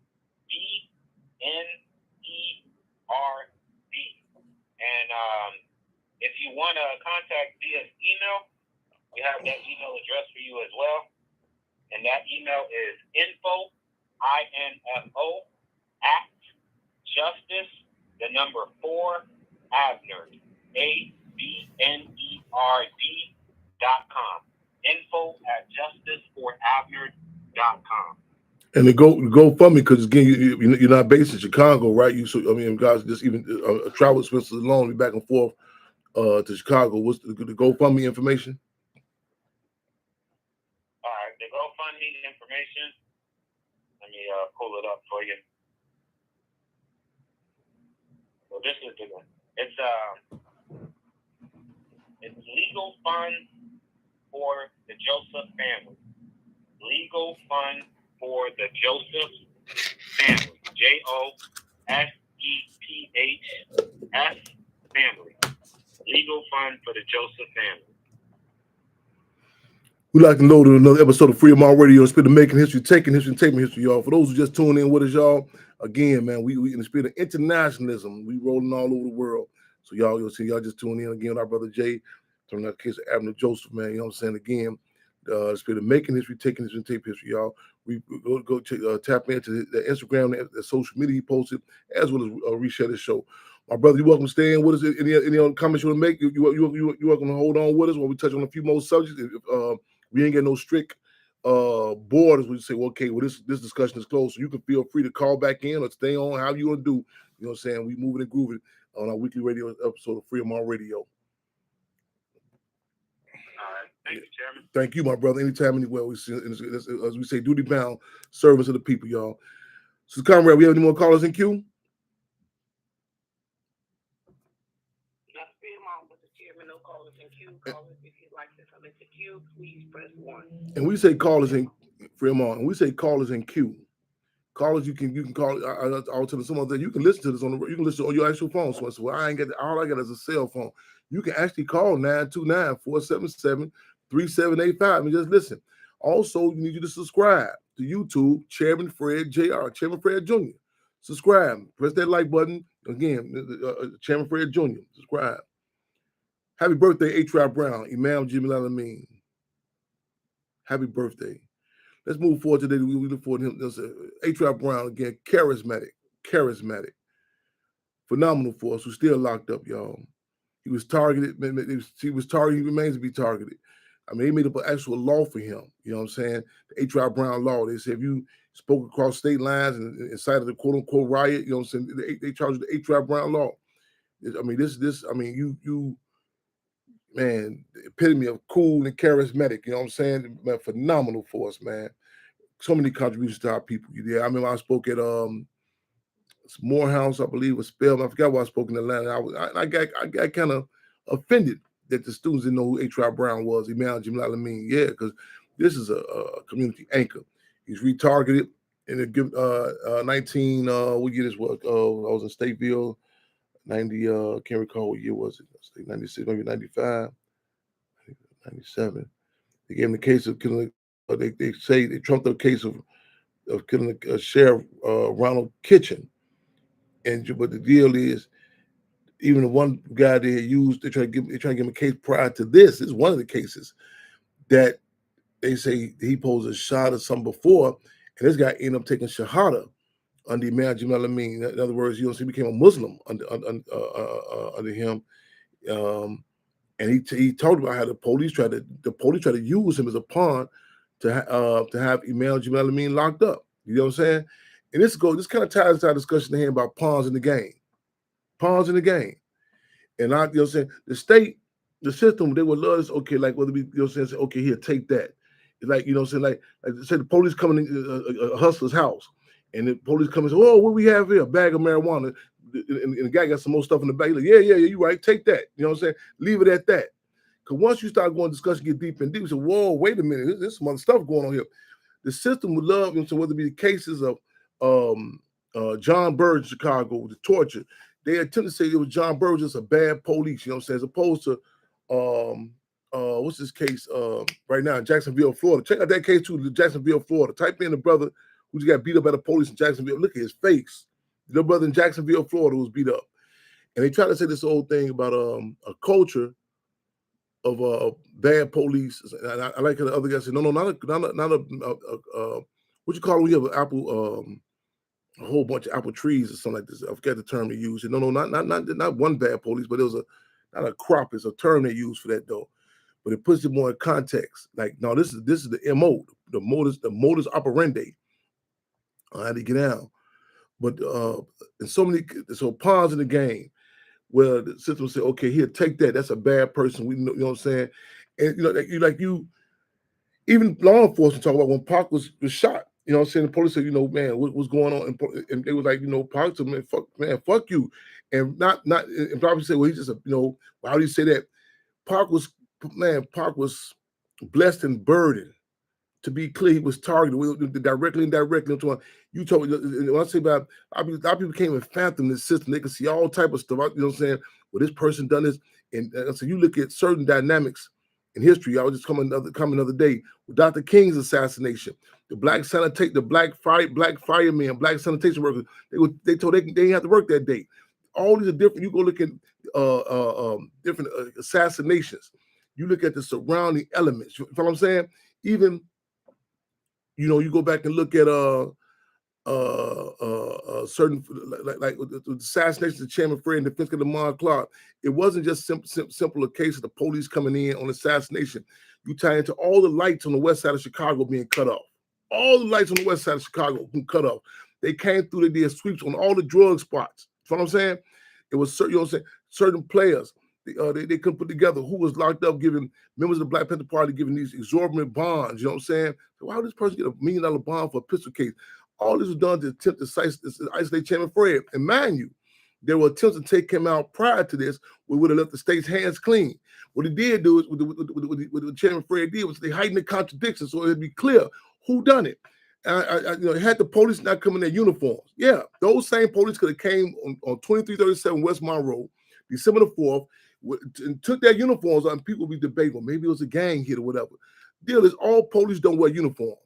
if you want to contact via email, we have that email address for you as well. And that email is info, I-N-F-O, at justice, the number 4, Abnerd, ABNERD.com. Info at justice4abnerd.com. And the GoFundMe, because again, you're not based in Chicago, right? Guys, just even travel expenses alone, back and forth to Chicago. What's the GoFundMe information? All right, the GoFundMe information. Let me pull it up for you. So this is the one. It's Legal Fund for the Joseph family. Legal Fund for the Joseph family. JOSEPHS family. Legal Fund for the Joseph family. We'd like to load another episode of Freedom All Radio, Spirit of Making History, Taking History, and Taking History, y'all. For those who just tuned in with us, y'all, again, man, we in the spirit of internationalism, we rolling all over the world. So you'll see, y'all just tune in again with our brother Jay, talking about the case of Abner Joseph, man. You know what I'm saying? Again, the spirit of making history, taking history, and taking history, y'all. We go tap into the Instagram, the social media he posted, as well as reshare the show. My brother, you're welcome to stay in with us. Any other comments you want to make? You're welcome to hold on with us while we touch on a few more subjects. We ain't got no strict borders. We say, well, okay, well, this discussion is closed, so you can feel free to call back in or stay on, however you want to do. You know what I'm saying? We moving and grooving on our weekly radio episode of Freedom on Radio. All right. Thank you, Chairman. Thank you, my brother. Anytime, anywhere, as we say, duty bound, service of the people, y'all. So, Conrad, we have any more callers in queue? No callers in queue. Callers, if you'd like to come into queue, please press 1. And we say callers in Fremont, and we say callers in queue. Callers, you can call. I'll tell someone that you can listen to this you can listen on your actual phone. So well, all I got is a cell phone. You can actually call 929-477-3785 and just listen. Also, you need you to subscribe to YouTube, Chairman Fred Jr., Chairman Fred Jr. Subscribe. Press that like button. Again, Chairman Fred Jr. Subscribe. Happy birthday, A-Trap Brown, Imam Jamil Alameen. Happy birthday. Let's move forward today. We look forward to him. A-Trap Brown, again, charismatic. Phenomenal for us, who's still locked up, y'all. He was targeted. He remains to be targeted. I mean, they made up an actual law for him. You know what I'm saying? The A-Trap Brown law. They said if you spoke across state lines and incited a quote-unquote riot, you know what I'm saying? They charged the A-Trap Brown law. I mean, you man, the epitome of cool and charismatic, you know what I'm saying? Man, phenomenal for us, man. So many contributions to our people. Yeah, I remember I spoke at Morehouse, I believe, was Spelman. I forgot where I spoke in Atlanta. I got kind of offended that the students didn't know who A-Trap Brown was, Imam Jamil Alameen. Yeah, because this is a community anchor. He's retargeted in the 19, what I was in Stateville, 90, can't recall what year was it. 96, maybe 95, 97. They gave him the case of killing, they say they trumped up the case of killing Sheriff Ronald Kitchen. But the deal is, even the one guy they had used, they try to give him a case prior to this. This is one of the cases that they say he posed a shot or something before, and this guy ended up taking shahada under Imam Jamil Alameen. In other words, he became a Muslim under him. And he talked about how the police tried to use him as a pawn to have Imam Jamil Alameen locked up. You know what I'm saying? And this kind of ties into our discussion here about pawns in the game. Pawns in the game. And you know what I'm saying? The state, the system, they would love this, okay, like whether we, you know what I'm saying, okay, here, take that. It's like, you know what I'm saying, like say the police coming in a hustler's house, and the police come and say, oh, what we have here? A bag of marijuana. And the guy got some more stuff in the bag. He's like, yeah, you're right. Take that. You know what I'm saying? Leave it at that. Because once you start going discussion, get deep and deep, you say, whoa, wait a minute. There's some other stuff going on here. The system would love, so whether it be the cases of John Burge in Chicago, the torture, they attempt to say it was John Burge is a bad police, you know what I'm saying? As opposed to, what's this case right now in Jacksonville, Florida. Check out that case too, Jacksonville, Florida. Type in the brother who just got beat up by the police in Jacksonville. Look at his face. Little brother in Jacksonville, Florida, was beat up. And they try to say this old thing about a culture of bad police. And I like how the other guy said, no, not a what you call it when you have an apple, a whole bunch of apple trees or something like this. I forget the term they use. No, not one bad police, but it was not a crop. It's a term they use for that though. But it puts it more in context. Like, no, this is the MO, the modus operandi. How to get out. But and so pawns in the game where the system say, okay, here, take that. That's a bad person. We know, you know what I'm saying? And even law enforcement talk about when Pac was shot. You know what I'm saying? The police said, man, what's going on? And they was like, Pac said, fuck you. And and probably say, well, he's just how do you say that? Pac was blessed and burdened. To be clear, he was targeted directly and indirectly. You told me, when I say about, a lot of people came and phantom this system. They can see all type of stuff. You know what I'm saying? Well, this person done this. And so you look at certain dynamics in history. I was just coming another day with Dr. King's assassination. The black firemen, black sanitation workers, they told they didn't have to work that day. All these are different. You go look at different assassinations. You look at the surrounding elements. You know what I'm saying? Even you go back and look at certain like the assassination of Chairman Fred and the defense of Lamont Clark. It wasn't just simple a case of the police coming in on assassination. You tie into all the lights on the west side of Chicago being cut off. All the lights on the west side of Chicago being cut off. They came through, they did sweeps on all the drug spots. You know what I'm saying? It was certain players. They couldn't put together who was locked up, giving members of the Black Panther Party giving these exorbitant bonds. You know what I'm saying? So why would this person get $1 million bond for a pistol case? All this was done to attempt to isolate Chairman Fred. And mind you, there were attempts to take him out prior to this. We would have left the state's hands clean. What he did do is, what Chairman Fred did was they heightened the contradiction so it'd be clear who done it. Had the police not come in their uniforms. Yeah, those same police could have came on 2337 West Monroe, December the 4th, and took their uniforms on. People be debating, well, maybe it was a gang hit or whatever. Deal is all police don't wear uniforms.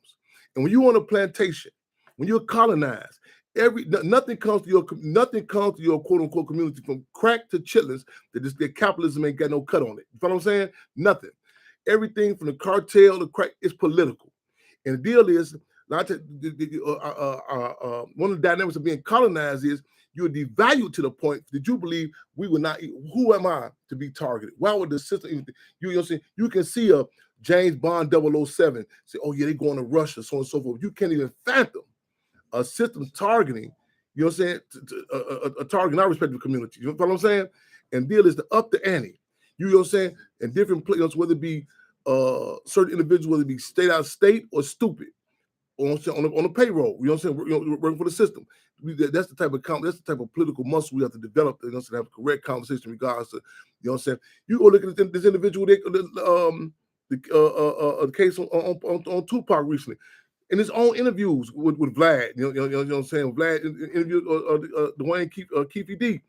And when you're on a plantation, when you're colonized, nothing comes to your quote unquote community from crack to chitlins that capitalism ain't got no cut on it. You know what I'm saying? Nothing. Everything from the cartel to crack is political. And the deal is, one of the dynamics of being colonized is you're devalued to the point that you believe we will not. Who am I to be targeted? Why would the system even? You know what I'm saying? You can see a James Bond 007 say, "Oh yeah, they going to Russia, so on and so forth." You can't even fathom a system targeting. You know what I'm saying? A targeting our respective community. You know what I'm saying? And deal is to up the ante. You know what I'm saying? And different players, whether it be certain individuals, whether it be state out of state or stupid, on the payroll. You know what I'm saying? Working for the system. That's the type of political muscle we have to develop. You know, to have a correct conversation in regards to, you know what I'm saying? You go look at this individual, the case on Tupac recently, in his own interviews with Vlad. You know what I'm saying? Vlad interviewed Dwayne Keefe D.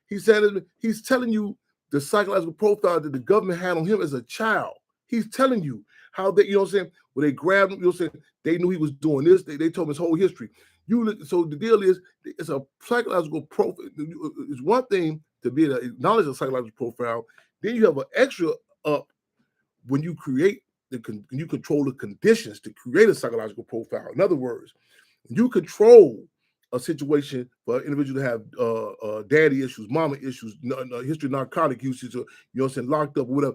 He said he's telling you the psychological profile that the government had on him as a child. He's telling you how they, you know what I'm saying? When they grabbed him, you know what I'm saying? They knew he was doing this. They told him his whole history. So the deal is, it's a psychological profile. It's one thing to be able to acknowledge a psychological profile. Then you have an extra up when you create you control the conditions to create a psychological profile. In other words, you control a situation for an individual to have daddy issues, mama issues, history of narcotic usage, or, you know what I'm saying, locked up, or whatever.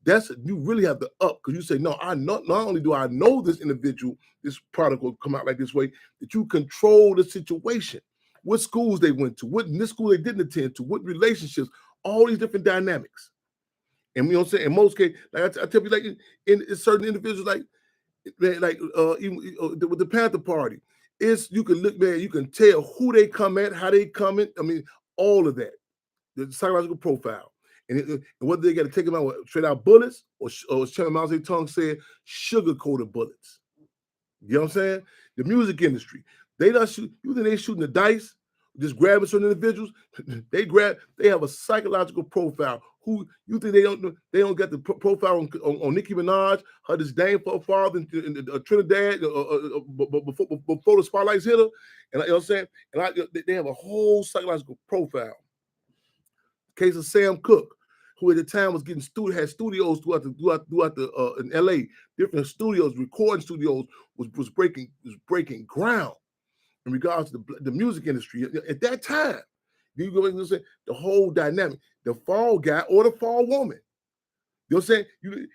That's, you really have to up, because you say, no, not only do I know this individual, this product will come out like this way, that you control the situation, what schools they went to, what in this school they didn't attend to, what relationships, all these different dynamics. And you know what I'm saying? In most cases, like I tell you, like in certain individuals, even with the Panther Party, you can look, man, you can tell who they come at, how they come in. I mean, all of that, the psychological profile. And whether they got to take them out with straight out bullets or as Chairman Mao Zedong said, sugar-coated bullets. You know what I'm saying? The music industry, they not shoot. You think they shooting the dice, just grabbing certain individuals? They have a psychological profile. who you think they don't get the profile on Nicki Minaj, her disdain for her father in Trinidad before the spotlights hit her, and you know what I'm saying? And they have a whole psychological profile. Case of Sam Cooke, who at the time was getting had studios throughout the in LA, different studios, recording studios was breaking ground in regards to the music industry at that time. You go and say the whole dynamic, the fall guy or the fall woman. You know what I'm saying?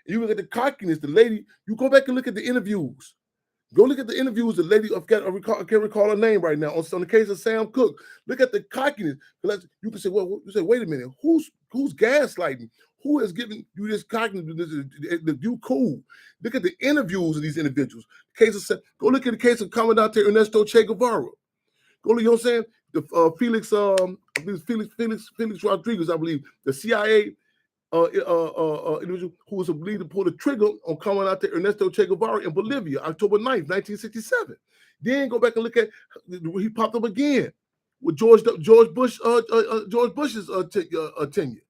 You look at the cockiness, the lady. You go back and look at the interviews. Go look at the interviews. The lady, I can't recall her name right now. On the case of Sam Cooke, look at the cockiness. You can say, well, you say, wait a minute, who's gaslighting? Who is giving you this cockiness? You cool. Look at the interviews of these individuals. Go look at the case of Commandante Ernesto Che Guevara. Go look, you know what I'm saying? The Felix Rodriguez, I believe, the CIA individual who was believed to pull the trigger on Commandante Ernesto Che Guevara in Bolivia, October 9th, 1967. Then go back and look at he popped up again with George Bush's tenure.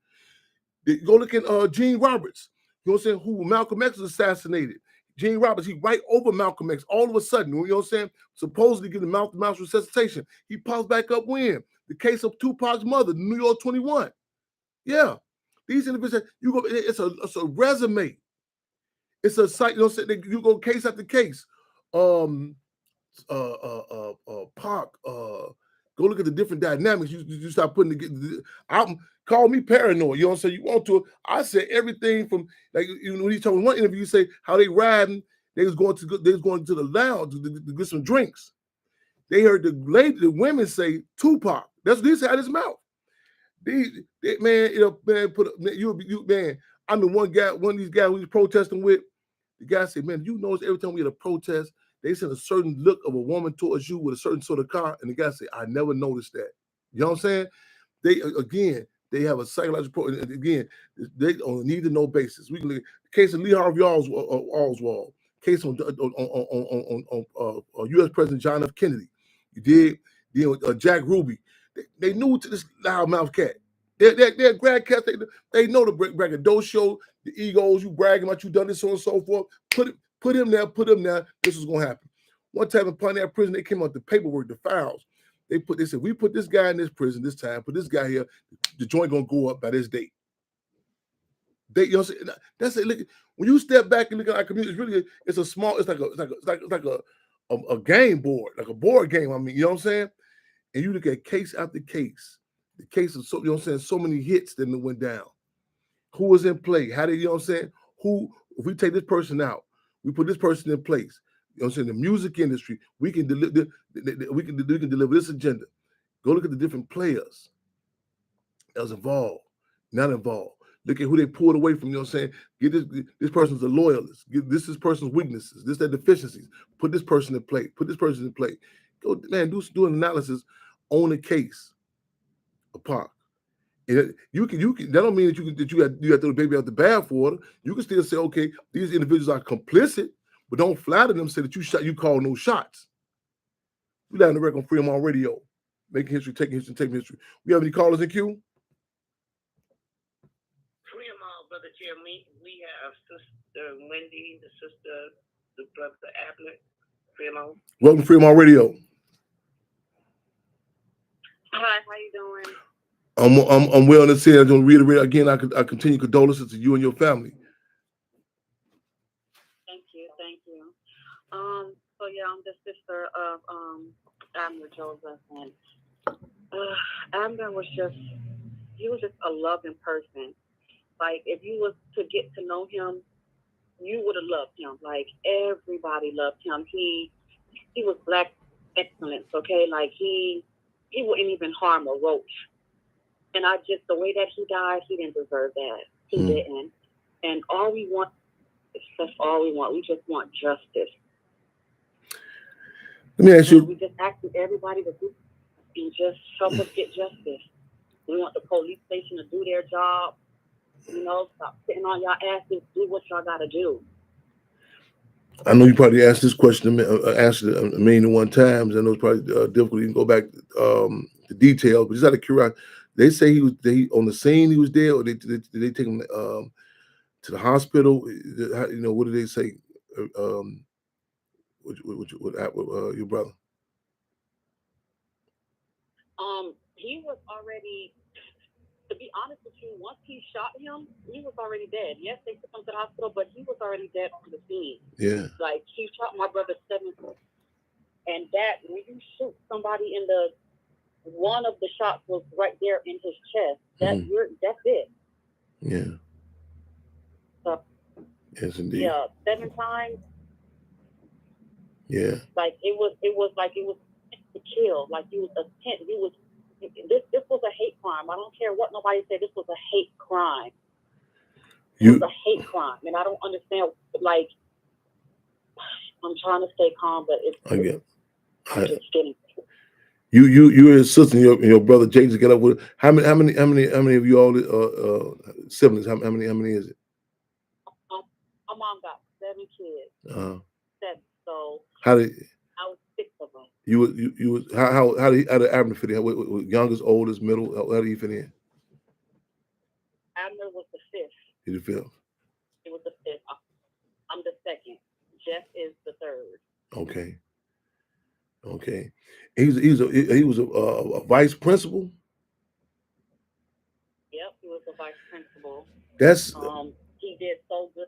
Go look at Gene Roberts, you know what I'm saying, who Malcolm X was assassinated. Gene Roberts, he right over Malcolm X all of a sudden, you know what I'm saying? Supposedly giving mouth-to-mouth resuscitation. He pops back up when? The case of Tupac's mother, New York 21. Yeah. These individuals, it's a resume. It's a site, you know what I'm saying? You go case after case. Pac, go look at the different dynamics. You start putting together. Call me paranoid. You know what I'm saying? You want to? I said everything from like when he told me one interview, you say how they riding. They was going to the lounge to get some drinks. They heard the women say Tupac. That's what he said out his mouth. Man, I'm the one of these guys who was protesting with. The guy said, man, you notice every time we had a protest, they send a certain look of a woman towards you with a certain sort of car. And the guy said, I never noticed that. You know what I'm saying? They have a psychological, again, they on a need to know basis. We can look at the case of Lee Harvey Oswald, case on U.S. President John F. Kennedy. You did deal with Jack Ruby. They knew to this loudmouth cat. They're grad cats. They know the braggadocio, the egos. You bragging about you done this, so and so forth. Put him there. This was gonna happen. One time in Pontiac prison, they came out the paperwork, the files. They said we put this guy in this prison this time. Put this guy here. The joint gonna go up by this date. You know what I'm saying? That's it. Look, when you step back and look at our community, it's a small. It's like a game board, like a board game. I mean, you know what I'm saying? And you look at case after case, the case of you know what I'm saying, so many hits that went down. Who was in play? How did you know what I'm saying? If we take this person out, we put this person in place. You know what I'm saying? The music industry, we can deliver. We can deliver this agenda. Go look at the different players that was involved, not involved. Look at who they pulled away from. You know what I'm saying? Get this person's a loyalist. This person's weaknesses. This their deficiencies. Put this person in play. Put this person in play. Go, man, do an analysis on the case of Pac. And you can. That don't mean that you got to throw the baby out the bathwater. You can still say, okay, these individuals are complicit, but don't flatter them. Say that you call no shots. We live on the record on Freedom on Radio, making history, taking history, taking history. We have any callers in queue? Freedom on, Brother Jeremy. We have Sister Wendy, the Brother Abner. Freedom on. Welcome to Freedom on Radio. Hi, how you doing? I'm well this here. I'm going to reiterate again. I continue condolences to you and your family. Thank you. So yeah, I'm the sister of Abner Joseph, and Abner was just a loving person. Like if you was to get to know him, you would have loved him. Like everybody loved him. He was Black excellence. Okay, like he wouldn't even harm a roach. And the way that he died, he didn't deserve that. He didn't. And all we want. We just want justice. Let me ask you. We just ask everybody to do and just help us get justice. We want the police station to do their job. You know, stop sitting on y'all asses. Do what y'all gotta do. I know you probably asked this question, answered it a million and one times. I know it's probably difficult to even go back to details, but just out of They say he was on the scene. He was dead, or did they take him to the hospital? You know, what did they say? With your brother? He was already. To be honest with you, once he shot him, he was already dead. Yes, they took him to the hospital, but he was already dead on the scene. Yeah. Like, he shot my brother 7 times. And that, when you shoot somebody in one of the shots was right there in his chest. That's it. Yeah. So, yes, indeed. Yeah, 7 times. Yeah. Like, it was to kill. Like, he was this was a hate crime. I don't care what nobody said. This was a hate crime. It was a hate crime, and I don't understand. Like, I'm trying to stay calm, but I'm just getting. You and his sister and your brother Jake just get up with how many of you all siblings? How many is it? My mom got 7 kids. 7. So how did I was 6 of them. You was how did Abner fit in? Youngest, oldest, middle? How do you fit in? Abner was the 5th. He's the 5th. He was the 5th. I'm the 2nd. Jeff is the 3rd. Okay. He was a vice principal. Yep, he was a vice principal. That's he did so good.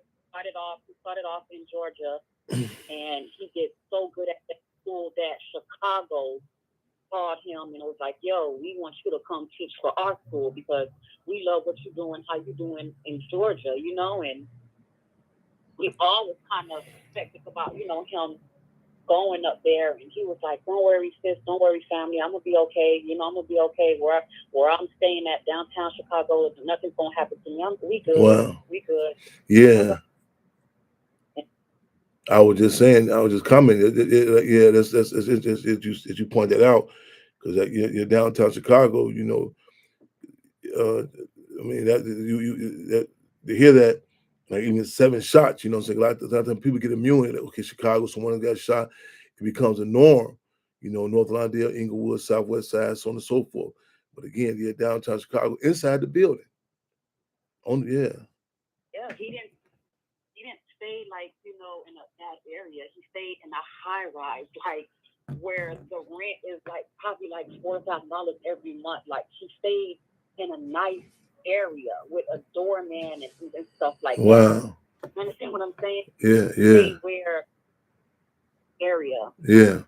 He started off in Georgia, and he did so good at that school that Chicago called him and was like, "Yo, we want you to come teach for our school because we love what you're doing, how you're doing in Georgia, you know." And we all was kind of skeptical about, him going up there, and he was like, "Don't worry, sis, don't worry, family, I'm gonna be okay. I'm gonna be okay. Where I'm staying at downtown Chicago, nothing's gonna happen to me. We good. Wow. We good." Yeah. I was just commenting. Yeah, that's you point that out because you're downtown Chicago. I mean that to hear that, like even 7 shots. So a lot of times people get immune. Like, okay, Chicago, someone got shot. It becomes a norm. North Lawndale, Inglewood, Southwest Side, so on and so forth. But again, you're downtown Chicago, inside the building. Yeah, he didn't stay like in that area. He stayed in a high rise, like where the rent is like probably like $4,000 every month. Like he stayed in a nice area with a doorman and stuff like that. Wow. You understand what I'm saying? Yeah. Where area. Yeah.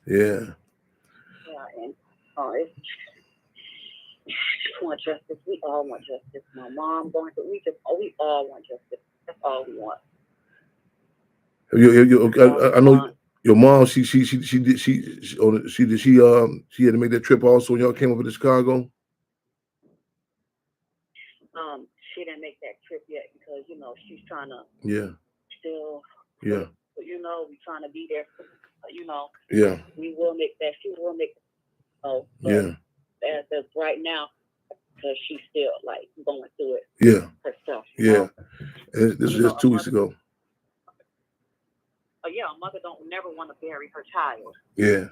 And we want justice. We all want justice. My mom going through. We all want justice. That's all we want. I know your mom. She had to make that trip also when y'all came over to Chicago. She didn't make that trip yet because she's trying to. Still. Yeah. But we're trying to be there. Yeah. We will make that. She will make. As of right now, because she's still like going through it. Yeah. Herself. Yeah. And this was just 2 weeks ago. A mother don't never want to bury her child. Yeah.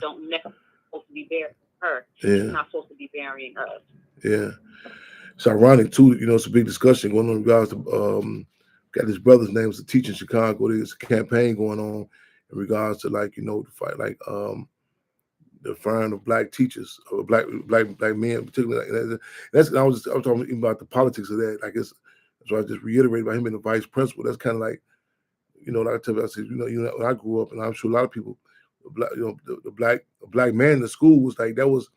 Don't never supposed to be burying her. Yeah. She's not supposed to be burying us. Yeah. It's ironic too. It's a big discussion going on in regards to got his brother's name is a teacher in Chicago. There's a campaign going on in regards to to fight the firing of black teachers or black men, particularly. That's I was talking about the politics of that. I guess so. I just reiterated about him being the vice principal. That's kind of like, like I said, when I grew up, and I'm sure a lot of people, the black man in the school was like that was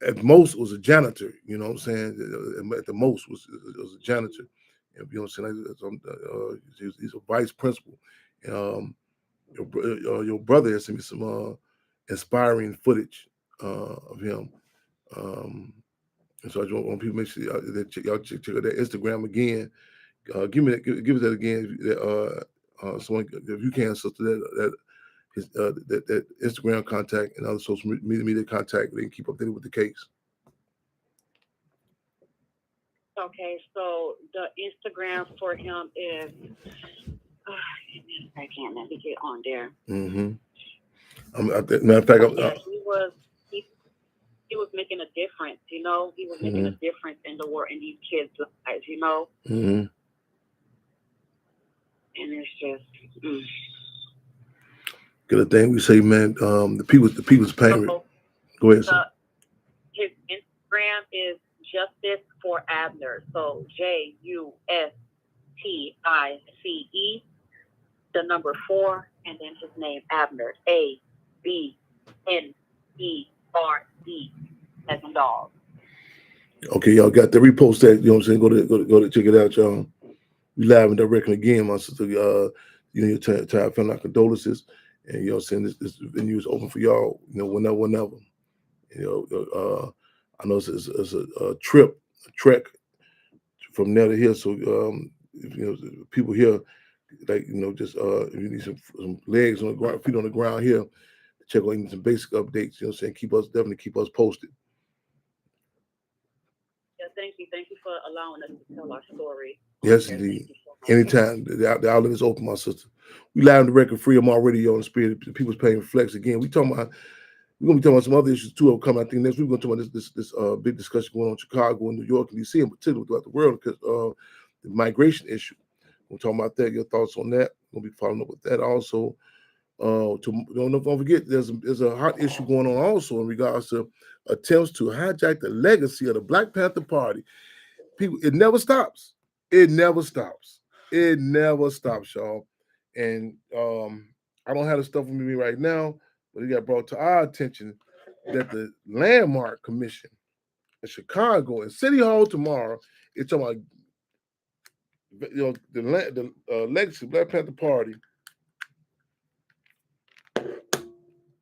at most was a janitor. You know what I'm saying? At the most was a janitor. You know what I'm saying? He's a vice principal. Your brother has sent me some inspiring footage of him. And so I just want people to make sure that y'all check out that Instagram again. Give us that again. Someone, if you can, sister, that Instagram contact and other social media contact. They can keep updated with the case. Okay, so the Instagram for him is. I can't let me get on there. Matter of fact, he was making a difference. You know, he was making a difference in the world in these kids' lives. You know, Mm-hmm. and it's just. Good thing we say, man. The people's paying. So, Go ahead, sir. his Instagram is Justice for Abner. So JUSTICE, the number 4, and then his name Abner. ABNERD, as in dog. Okay, y'all got to repost that. You know what I'm saying? Go to check it out, y'all. We live and direct again, my sister. You know, your time family condolences, and you know what I'm saying. This venue is open for y'all. You know, whenever. You know, I know it's a trek from there to here. So, if, you know, people here, like, you know, just if you need some legs on the ground, feet on the ground here, check on some basic updates. You know what I'm saying? Definitely keep us posted. Yeah, thank you for allowing us to tell our story. Yes, indeed. Anytime the outlet is open, my sister. We live on the record, free on radio and Spirit. People's Pain Reflects again. We're gonna be talking about some other issues too. Will come, I think, next week. We're gonna talk about this big discussion going on in Chicago and New York and DC, in particular throughout the world, because the migration issue. We're talking about that. Your thoughts on that? We'll be following up with that also. Don't forget, there's a hot issue going on also in regards to attempts to hijack the legacy of the Black Panther Party. People, it never stops. It never stops. It never stops, y'all. And I don't have the stuff with me right now, but it got brought to our attention that the Landmark Commission in Chicago and City Hall tomorrow is talking about, you know, the legacy Black Panther Party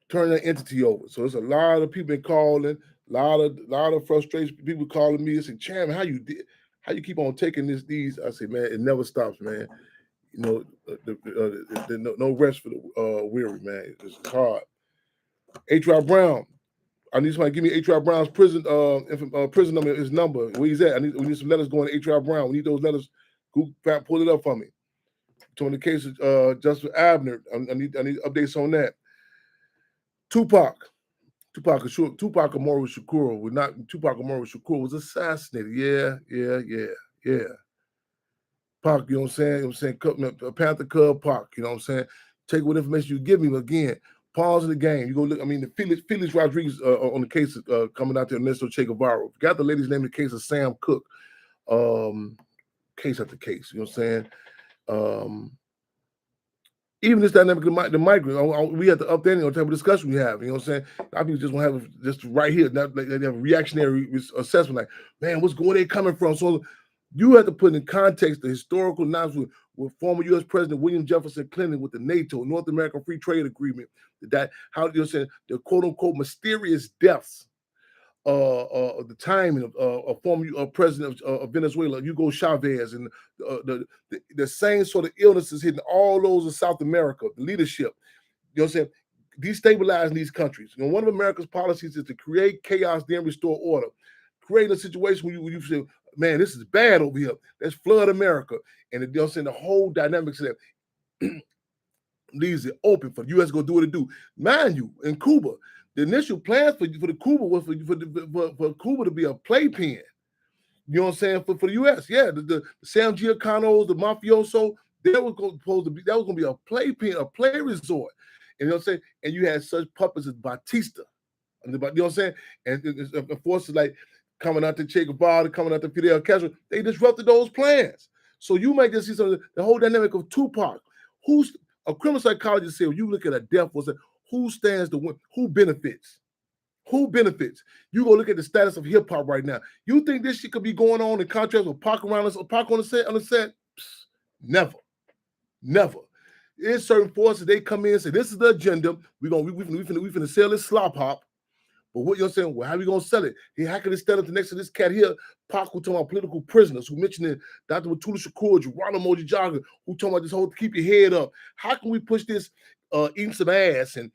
turning that entity over. So there's a lot of people calling, a lot of frustration. People calling me and saying, "Chairman, how you keep on taking these?" I say, "Man, it never stops, man. You know, no rest for the weary, man. It's hard." H.R. Brown, I need somebody to give me H.R. Brown's prison number, his number, where he's at. We need some letters going to H.R. Brown. We need those letters. Pull it up for me. On the case of Justice Abner, I need updates on that. Tupac Amaru Shakur was assassinated. Yeah. Pac, you know what I'm saying? Panther Cub Pac, you know what I'm saying? Take what information you give me, but again, pause in the game. You go look, I mean, the Felix Rodriguez on the case coming out there, Ernesto Che Guevara. Got the lady's name in the case of Sam Cooke. Case after case, you know what I'm saying? Even this dynamic of the migrant, we have to update on the type of discussion we have. You know what I'm saying? I people just want to have just right here, not like they have a reactionary assessment, like, man, where they coming from? So you have to put in context the historical knowledge with former U.S. President William Jefferson Clinton with the NATO, North American Free Trade Agreement, that how you're saying the quote unquote mysterious deaths. The timing of former president of Venezuela, Hugo Chavez, and the same sort of illnesses hitting all those of South America, the leadership, you know what I'm saying, destabilizing these countries. You know, one of America's policies is to create chaos, then restore order. Create a situation where you say, man, this is bad over here. Let's flood America. And you know what I'm saying, the whole dynamics of that leaves it open for the U.S. to go do what it do. Mind you, in Cuba, the initial plans for the Cuba was for Cuba to be a playpen. You know what I'm saying? For the U.S., yeah, the Sam Giancano's, the mafioso, that was going to be a playpen, a play resort. And you know what I'm saying? And you had such puppets as Batista. You know what I'm saying? And forces like coming out to Che Guevara, coming out to Fidel Castro, they disrupted those plans. So you might just see some of the whole dynamic of Tupac. Who's a criminal psychologist said, when you look at a death, who stands to win? Who benefits? Who benefits? You go look at the status of hip hop right now. You think this shit could be going on in contrast with Pac around us, Pac on the set? Psst, never. There's certain forces, they come in and say, this is the agenda. We finna sell this slop hop. But what you're saying, well, how are we gonna sell it? How can it stand up next to this cat here? Pac, who talking about political prisoners, who mentioned Dr. Watula Shakur, Geronimo Jaga, who talking about this whole keep your head up. How can we push this eating some ass and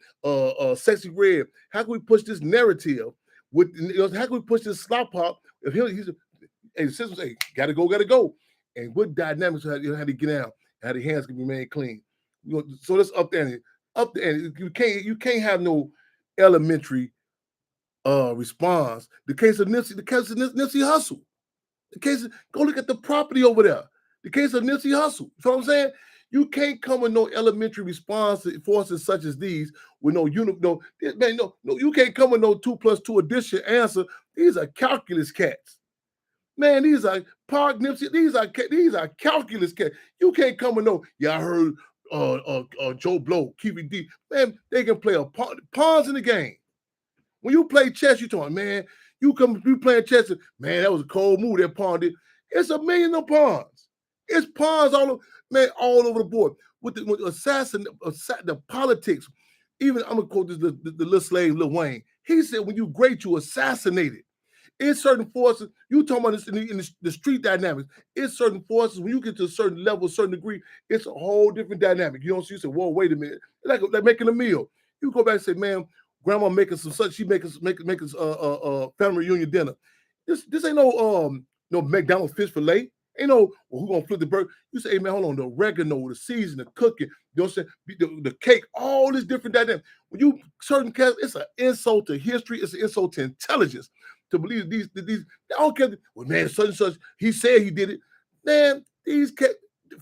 sexy red? How can we push this narrative with, you know, how can we push this slop hop? If he's the system say, gotta go. And what dynamics how to get out, how the hands can be made clean. You know, so that's up there. You can't have no elementary responds. The case of Nipsey Hussle. The case of, go look at the property over there. The case of Nipsey Hussle. You know what I'm saying? You can't come with no elementary response to forces such as these with no you can't come with no 2 + 2 addition answer. These are calculus cats. Man, these are Park Nipsey, these are calculus cats. You can't come with no, I heard Joe Blow, Keefy D. Man, they can play pawns in the game. When you play chess, you talking, man, you playing chess, and, man, that was a cold move that pawn did. It's a million of pawns. It's pawns all over the board. With the politics. Even I'm gonna quote this the little slave Lil Wayne. He said, when you great, you assassinated. In certain forces, you talking about this in the street dynamics. In certain forces, when you get to a certain level, a certain degree, it's a whole different dynamic. You don't see, you say, whoa, wait a minute. It's like making a meal. You go back and say, man, grandma making some such, she make us family reunion dinner. This ain't no McDonald's fish fillet. Ain't no, well, who gonna flip the burger? You say, hey man, hold on, the oregano, the season, the cooking, you know what I'm saying? The cake, all this different dynamic. When you certain cats, it's an insult to history, it's an insult to intelligence. To believe these, I don't care. Well, man, such and such, he said he did it. Man, these cats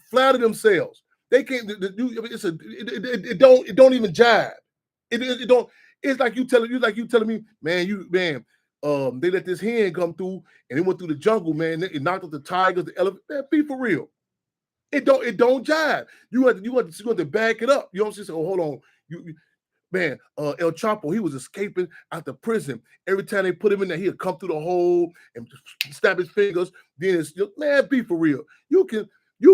flatter themselves. They can't. It don't even jive. It don't. It's like you telling me, man, they let this hen come through and it went through the jungle, man. It knocked out the tigers, the elephant. Man, be for real. It don't jive. You have to back it up. You know what I'm saying? Oh, hold on. Man, El Chapo, he was escaping out the prison. Every time they put him in there, he'd come through the hole and snap his fingers. Then it's just, man, be for real. You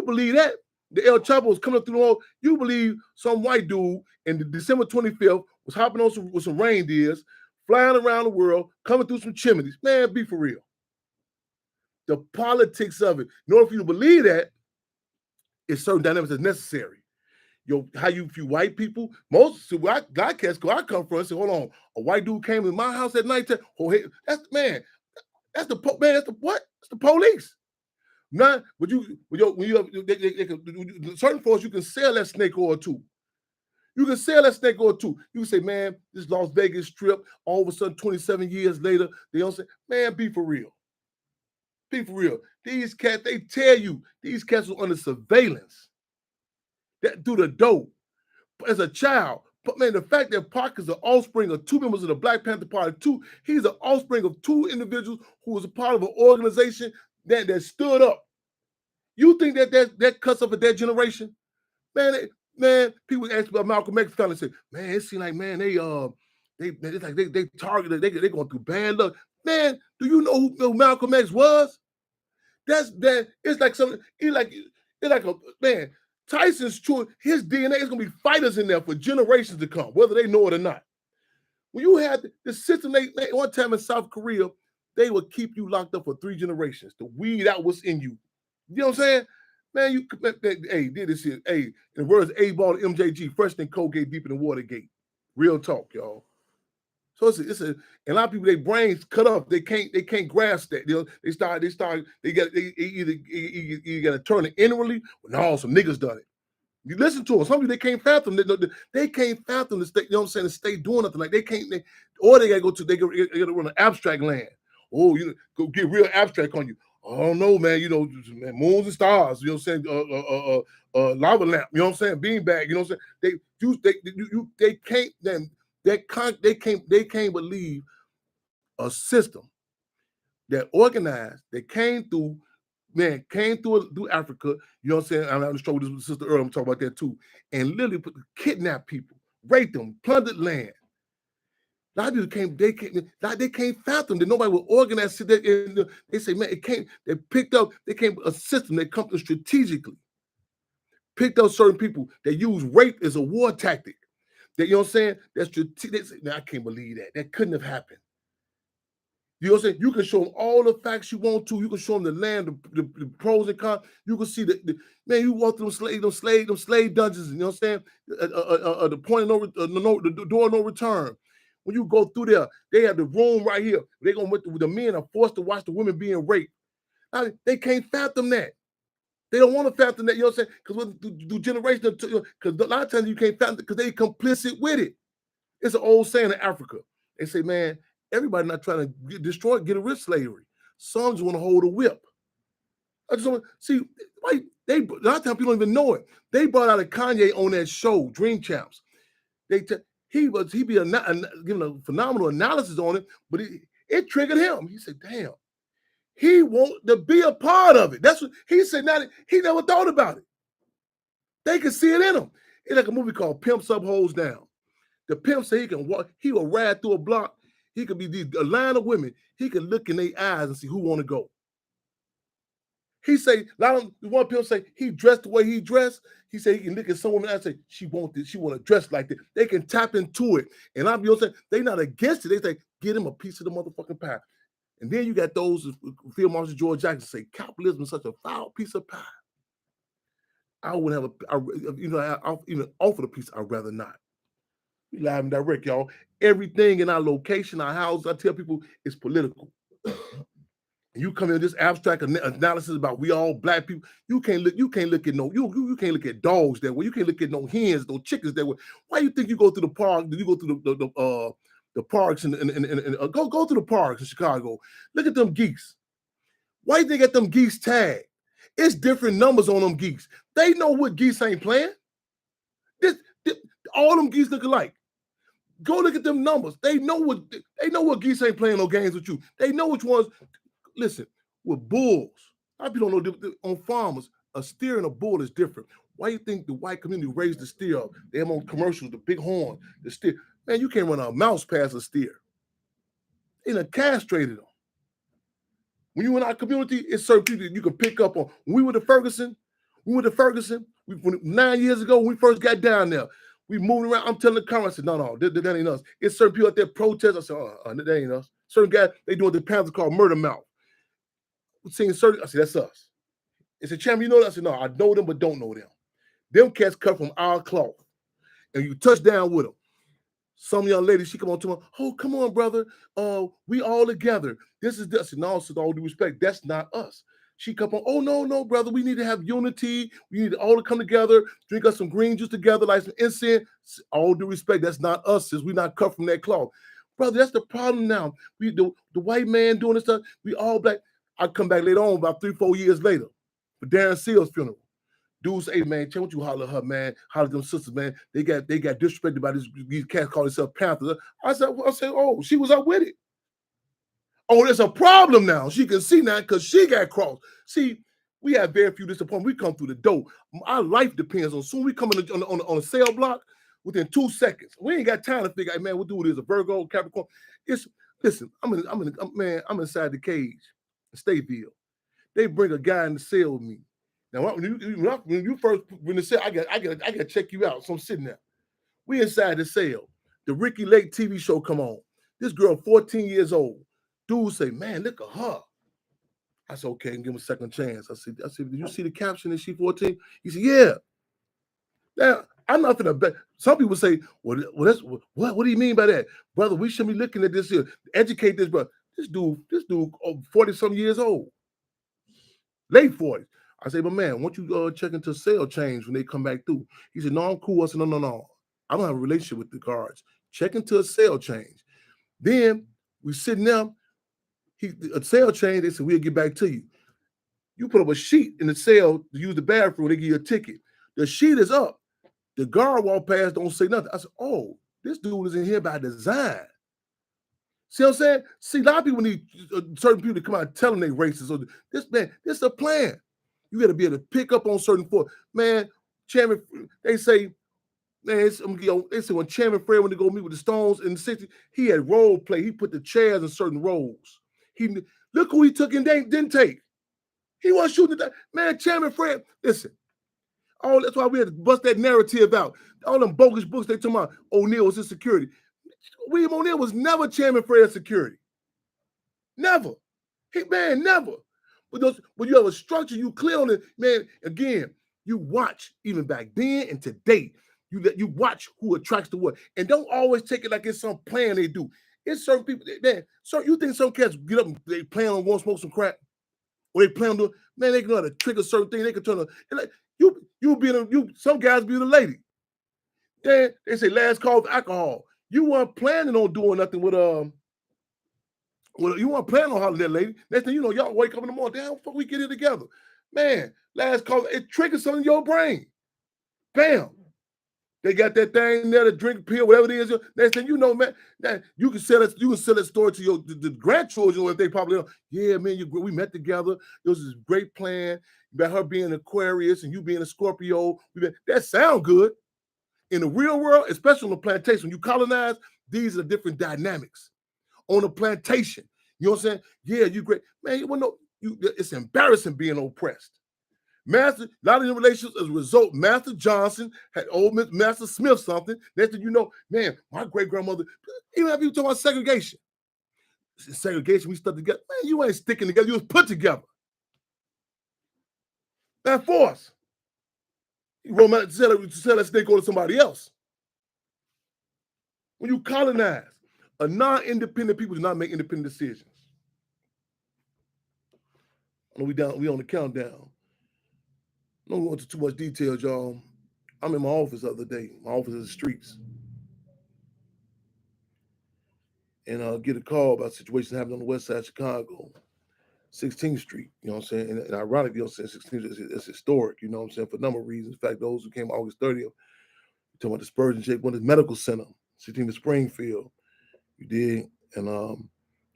believe that? The El Chapo was coming up through the hole. You believe some white dude in the December 25th was hopping on with some reindeers, flying around the world, coming through some chimneys. Man, be for real. The politics of it. In order for you to believe that, it's certain dynamics that's necessary. How you few white people, most black cats go, I come from and say, hold on, a white dude came in my house at night. Oh, hey, that's the police. Not, but certain folks, you can sell that snake oil too. You can sell that snake oil too. You can say, man, this Las Vegas Strip, all of a sudden, 27 years later, they don't say, man, be for real. Be for real. These cats, they tell you, these cats are under surveillance. That through the door as a child. But man, the fact that Pac is the offspring of 2 members of the Black Panther Party, he's the offspring of 2 individuals who was a part of an organization that stood up. You think that cuts up at that generation? Man, people ask about Malcolm X kind of say, man, it seems like, man, they targeted, they going through bad luck. Man, do you know who Malcolm X was? It's like something, it's like a man. Tyson's true, his DNA is going to be fighters in there for generations to come, whether they know it or not. When you had the system, they one time in South Korea, they would keep you locked up for 3 generations to weed out what's in you. You know what I'm saying? Man, did this here. Hey, in the words of A-Ball and MJG, fresh than Colgate, deeper than Watergate. Real talk, y'all. So it's a lot of people, their brains cut off. They can't grasp that. You know, you got to turn it inwardly. Well, no, some niggas done it. You listen to them. Some people, they can't fathom. They can't fathom the state. You know what I'm saying? The state doing nothing like they can't. Or they got to run an abstract land. Oh, go get real abstract on you. I don't know, man. You know, moons and stars. You know what I'm saying? Lava lamp. You know what I'm saying? Beanbag. You know what I'm saying? They can't. They can't believe a system that organized, that came through Africa. You know what I'm saying? I'm on the show with this sister earlier. I'm talking about that too. And literally kidnap people, rape them, plundered land. A lot of people they can't fathom that nobody will organize it. They say, man, it can't. They came a system that comes to strategically picked up certain people that use rape as a war tactic. That, you know what I'm saying? That's strategic. I can't believe that. That couldn't have happened. You know what I'm saying? You can show them all the facts you want to. You can show them the land, the pros and cons. You can see man, you walk through them slave dungeons. You know what I'm saying? The point of the door of no return. When you go through there, they have the room right here. The men are forced to watch the women being raped. Now, they can't fathom that. They don't want to fathom that, you know what I'm saying? Because do generations, because a lot of times you can't fathom it because they complicit with it. It's an old saying in Africa. They say, man, Everybody not trying to get rid of slavery. Some just want to hold a whip. I just want to see why a lot of times people don't even know it. They brought out a Kanye on that show, Dream Champs. He be giving a phenomenal analysis on it, but it triggered him. He said, "Damn, he want to be a part of it." That's what he said. Now he never thought about it. They can see it in him. It's like a movie called Pimps Up, Hoes Down. The pimp say he can walk. He will ride through a block. He could be a line of women. He can look in their eyes and see who want to go. He say, one pimp say he dressed the way he dressed. He said he can look at some woman and say, she want this, she want to dress like that. They can tap into it. And I'm saying they not against it. They say, get him a piece of the motherfucking pie. And then you got those Field Marshal George Jackson say, capitalism is such a foul piece of pie. I wouldn't have I'll even offer the piece, I'd rather not. We live and direct, y'all. Everything in our location, our house, I tell people it's political. You come in with this abstract analysis about we all black people. You can't look at you can't look at dogs that way. You can't look at no hens, no chickens that way. Why you think you go to the park? You go to the parks and go to the parks in Chicago. Look at them geese. Why you think at them geese tagged? It's different numbers on them geese. They know what geese ain't playing. All them geese look alike. Go look at them numbers. They know what geese ain't playing no games with you. They know which ones. Listen, with bulls, a lot of people don't know on farmers, a steer and a bull is different. Why you think the white community raised the steer up? They have on commercials, the big horn, the steer. Man, you can't run a mouse past a steer. They done castrated them. When you in our community, it's certain people you can pick up on. When we went to Ferguson, 9 years ago, when we first got down there, we moving around. I'm telling the camera, I said, no, that ain't us. It's certain people out there protest. I said, that ain't us. Certain guys, they doing the Panthers called Murder Mouth. Seeing certain, I said, that's us. It's a champion, you know that? I said, no, I know them, but don't know them. Them cats cut from our cloth. And you touch down with them. Some young lady, she come on to me, oh, come on, brother. We all together. This is this. And also, with all due respect, that's not us. She come on, oh, no, brother. We need to have unity. We need all to come together, drink us some green juice together, like some incense. All due respect, that's not us, since we're not cut from that cloth. Brother, that's the problem now. The white man doing this stuff, we all black. I come back later on, about 3-4 years later, for Darren Seals' funeral. Dudes say, hey, man, tell what you holler at her, man. Holler at them sisters, man. They got disrespected by these cats calling themselves Panthers. I said, oh, she was up with it. Oh, there's a problem now. She can see now because she got crossed. See, we have very few disappointments. We come through the door. Our life depends on soon we come on a sale block within 2 seconds. We ain't got time to figure out, man, what dude is a Virgo, Capricorn. Listen, I'm inside the cage. Stateville. They bring a guy in the cell with me. Now, when you first in the cell, I got to check you out. So I'm sitting there. We inside the cell. The Ricky Lake TV show come on. This girl, 14 years old. Dude say, man, look at her. I said, okay, give him a second chance. I said, did you see the caption? Is she 14? He said, yeah. Now, I'm not gonna bet. Some people say, well, that's what do you mean by that? Brother, we shouldn't be looking at this here. Educate this brother. This dude, 40-some years old, late 40s. I say, but man, why don't you check into sale change when they come back through? He said, no, I'm cool. I said, no. I don't have a relationship with the guards. Check into a sale change. Then we sitting there, a sale change, they said, we'll get back to you. You put up a sheet in the cell to use the bathroom, they give you a ticket. The sheet is up. The guard walk past, don't say nothing. I said, oh, this dude is in here by design. See what I'm saying? See, a lot of people need certain people to come out and tell them they racist. So this is a plan. You got to be able to pick up on certain force. Man, Chairman, they say when Chairman Fred went to go meet with the Stones in the 60s, he had role play. He put the chairs in certain roles. Look who he took and didn't take. He wasn't shooting at that. Man, Chairman Fred, listen. That's why we had to bust that narrative out. All them bogus books they talking about O'Neal was his security. William O'Neal was never Chairman Fred's security. Never. Never. But you have a structure, you clear on it, man. Again, you watch even back then and today. You watch who attracts to what. And don't always take it like it's some plan they do. It's certain people, man. So you think some cats get up and they plan on going smoke some crack? Or they plan on doing, man, they can know how to trigger certain things. They can turn on, like, some guys be the lady. Then they say last call for alcohol. You weren't planning on doing nothing with Well, you want to plan on hollering at that lady. Next thing you know, y'all wake up in the morning. Damn, fuck, we get it together. Man, last call, it triggers something in your brain. Bam. They got that thing there, the drink pill, whatever it is. Next thing you know, man, that you can sell that story to your the grandchildren if they probably know. Yeah, man, we met together. It was this great plan about her being an Aquarius and you being a Scorpio. That sound good. In the real world, especially on the plantation, when you colonize, these are different dynamics. On a plantation, you know what I'm saying? Yeah, you great. Man, it's embarrassing being oppressed. Master, a lot of the relations as a result, Master Johnson had old Master Smith something. Next thing you know, man, my great-grandmother, even if you talk about segregation, we stuck together. Man, you ain't sticking together. You was put together. That force. You romantic sell that snake over to somebody else. When you colonize, a non-independent people do not make independent decisions. We on the countdown. I don't go into too much detail, y'all. I'm in my office the other day. My office is the streets. And I'll get a call about a situation happening on the west side of Chicago, 16th Street, you know what I'm saying? And ironically, you know what I'm saying, 16th Street is historic, you know what I'm saying, for a number of reasons. In fact, those who came August 30th, talking about the Spurgeon J. Winters Medical Center, 16th Springfield, you did. And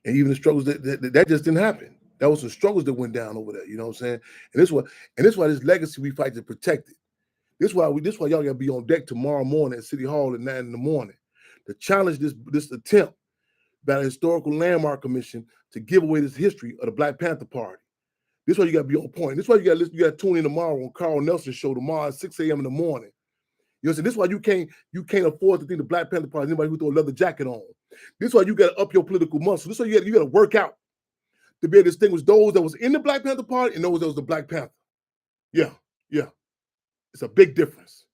even the struggles that just didn't happen. That was some struggles that went down over there, you know what I'm saying? And this is why this legacy we fight to protect it. This is why y'all gotta be on deck tomorrow morning at City Hall at 9 in the morning to challenge this attempt by the Historical Landmark Commission to give away this history of the Black Panther Party. This is why you gotta be on point. This is why you gotta tune in tomorrow on Carl Nelson show tomorrow at 6 a.m. in the morning. You know what I'm saying? This is why you can't afford to think the Black Panther Party is anybody who throw a leather jacket on. This is why you gotta up your political muscle. This is why you gotta work out to be able to distinguish those that was in the Black Panther Party and those that was the Black Panther. Yeah. It's a big difference.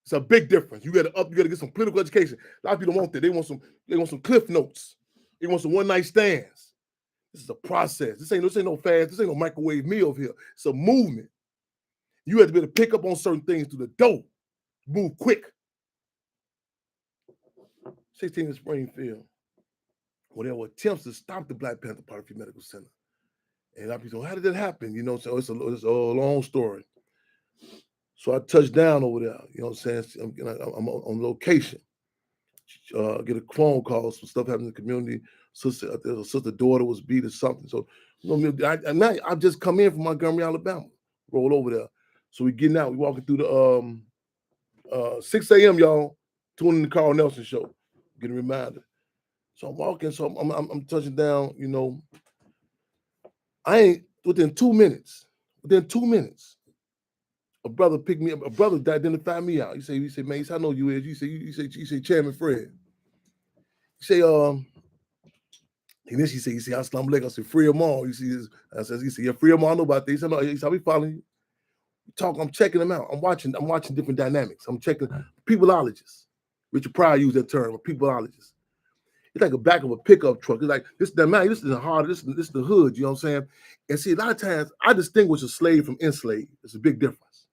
It's a big difference. You gotta get some political education. A lot of people don't want that. They want some cliff notes. They want some one-night stands. This is a process. This ain't no fast, this ain't no microwave meal here. It's a movement. You have to be able to pick up on certain things through the door. Move quick. 16 in Springfield. Well, there were attempts to stop the Black Panther Party Free Medical Center. And a lot of people say, how did that happen? You know, so it's a long story. So I touched down over there, you know what I'm saying? I'm on location. Get a phone call, some stuff happened in the community. Sister daughter was beat or something. So, you know, I just come in from Montgomery, Alabama, roll over there. So we getting out, we walking through the 6 a.m., y'all, tuning in the Carl Nelson show, get a reminder. So I'm walking, so I'm touching down, you know. Within 2 minutes, a brother picked me up, a brother identified me out. He said, man, I know you is. You say, Chairman Fred. He say, and then he said, Assalamu alaikum. I said, free them all. He said, yeah, free them all. I know about this. He said, no, I'll be following you. I'm checking them out. I'm watching different dynamics. I'm checking peopleologists. Richard Pryor used that term, a peopleologist. It's like a back of a pickup truck. It's like this is the hard, this is the hood, you know what I'm saying? And see, a lot of times I distinguish a slave from enslaved. It's a big difference.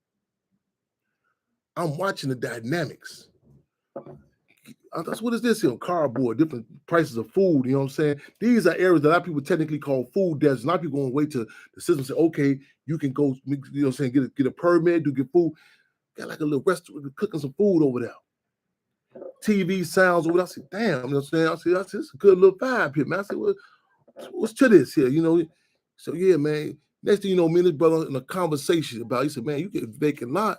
I'm watching the dynamics. That's what is this here? Cardboard, different prices of food, you know what I'm saying? These are areas that a lot of people technically call food deserts. A lot of people going to wait till the system say, okay, you can go, you know what I'm saying, get a permit, get food. Got like a little restaurant cooking some food over there. TV sounds over there. I said, damn, you know what I'm saying? I said, it's a good little vibe here, man. I said, well, what's to this here, you know? So yeah, man. Next thing you know, me and this brother in a conversation about, he said, man, you get a vacant lot.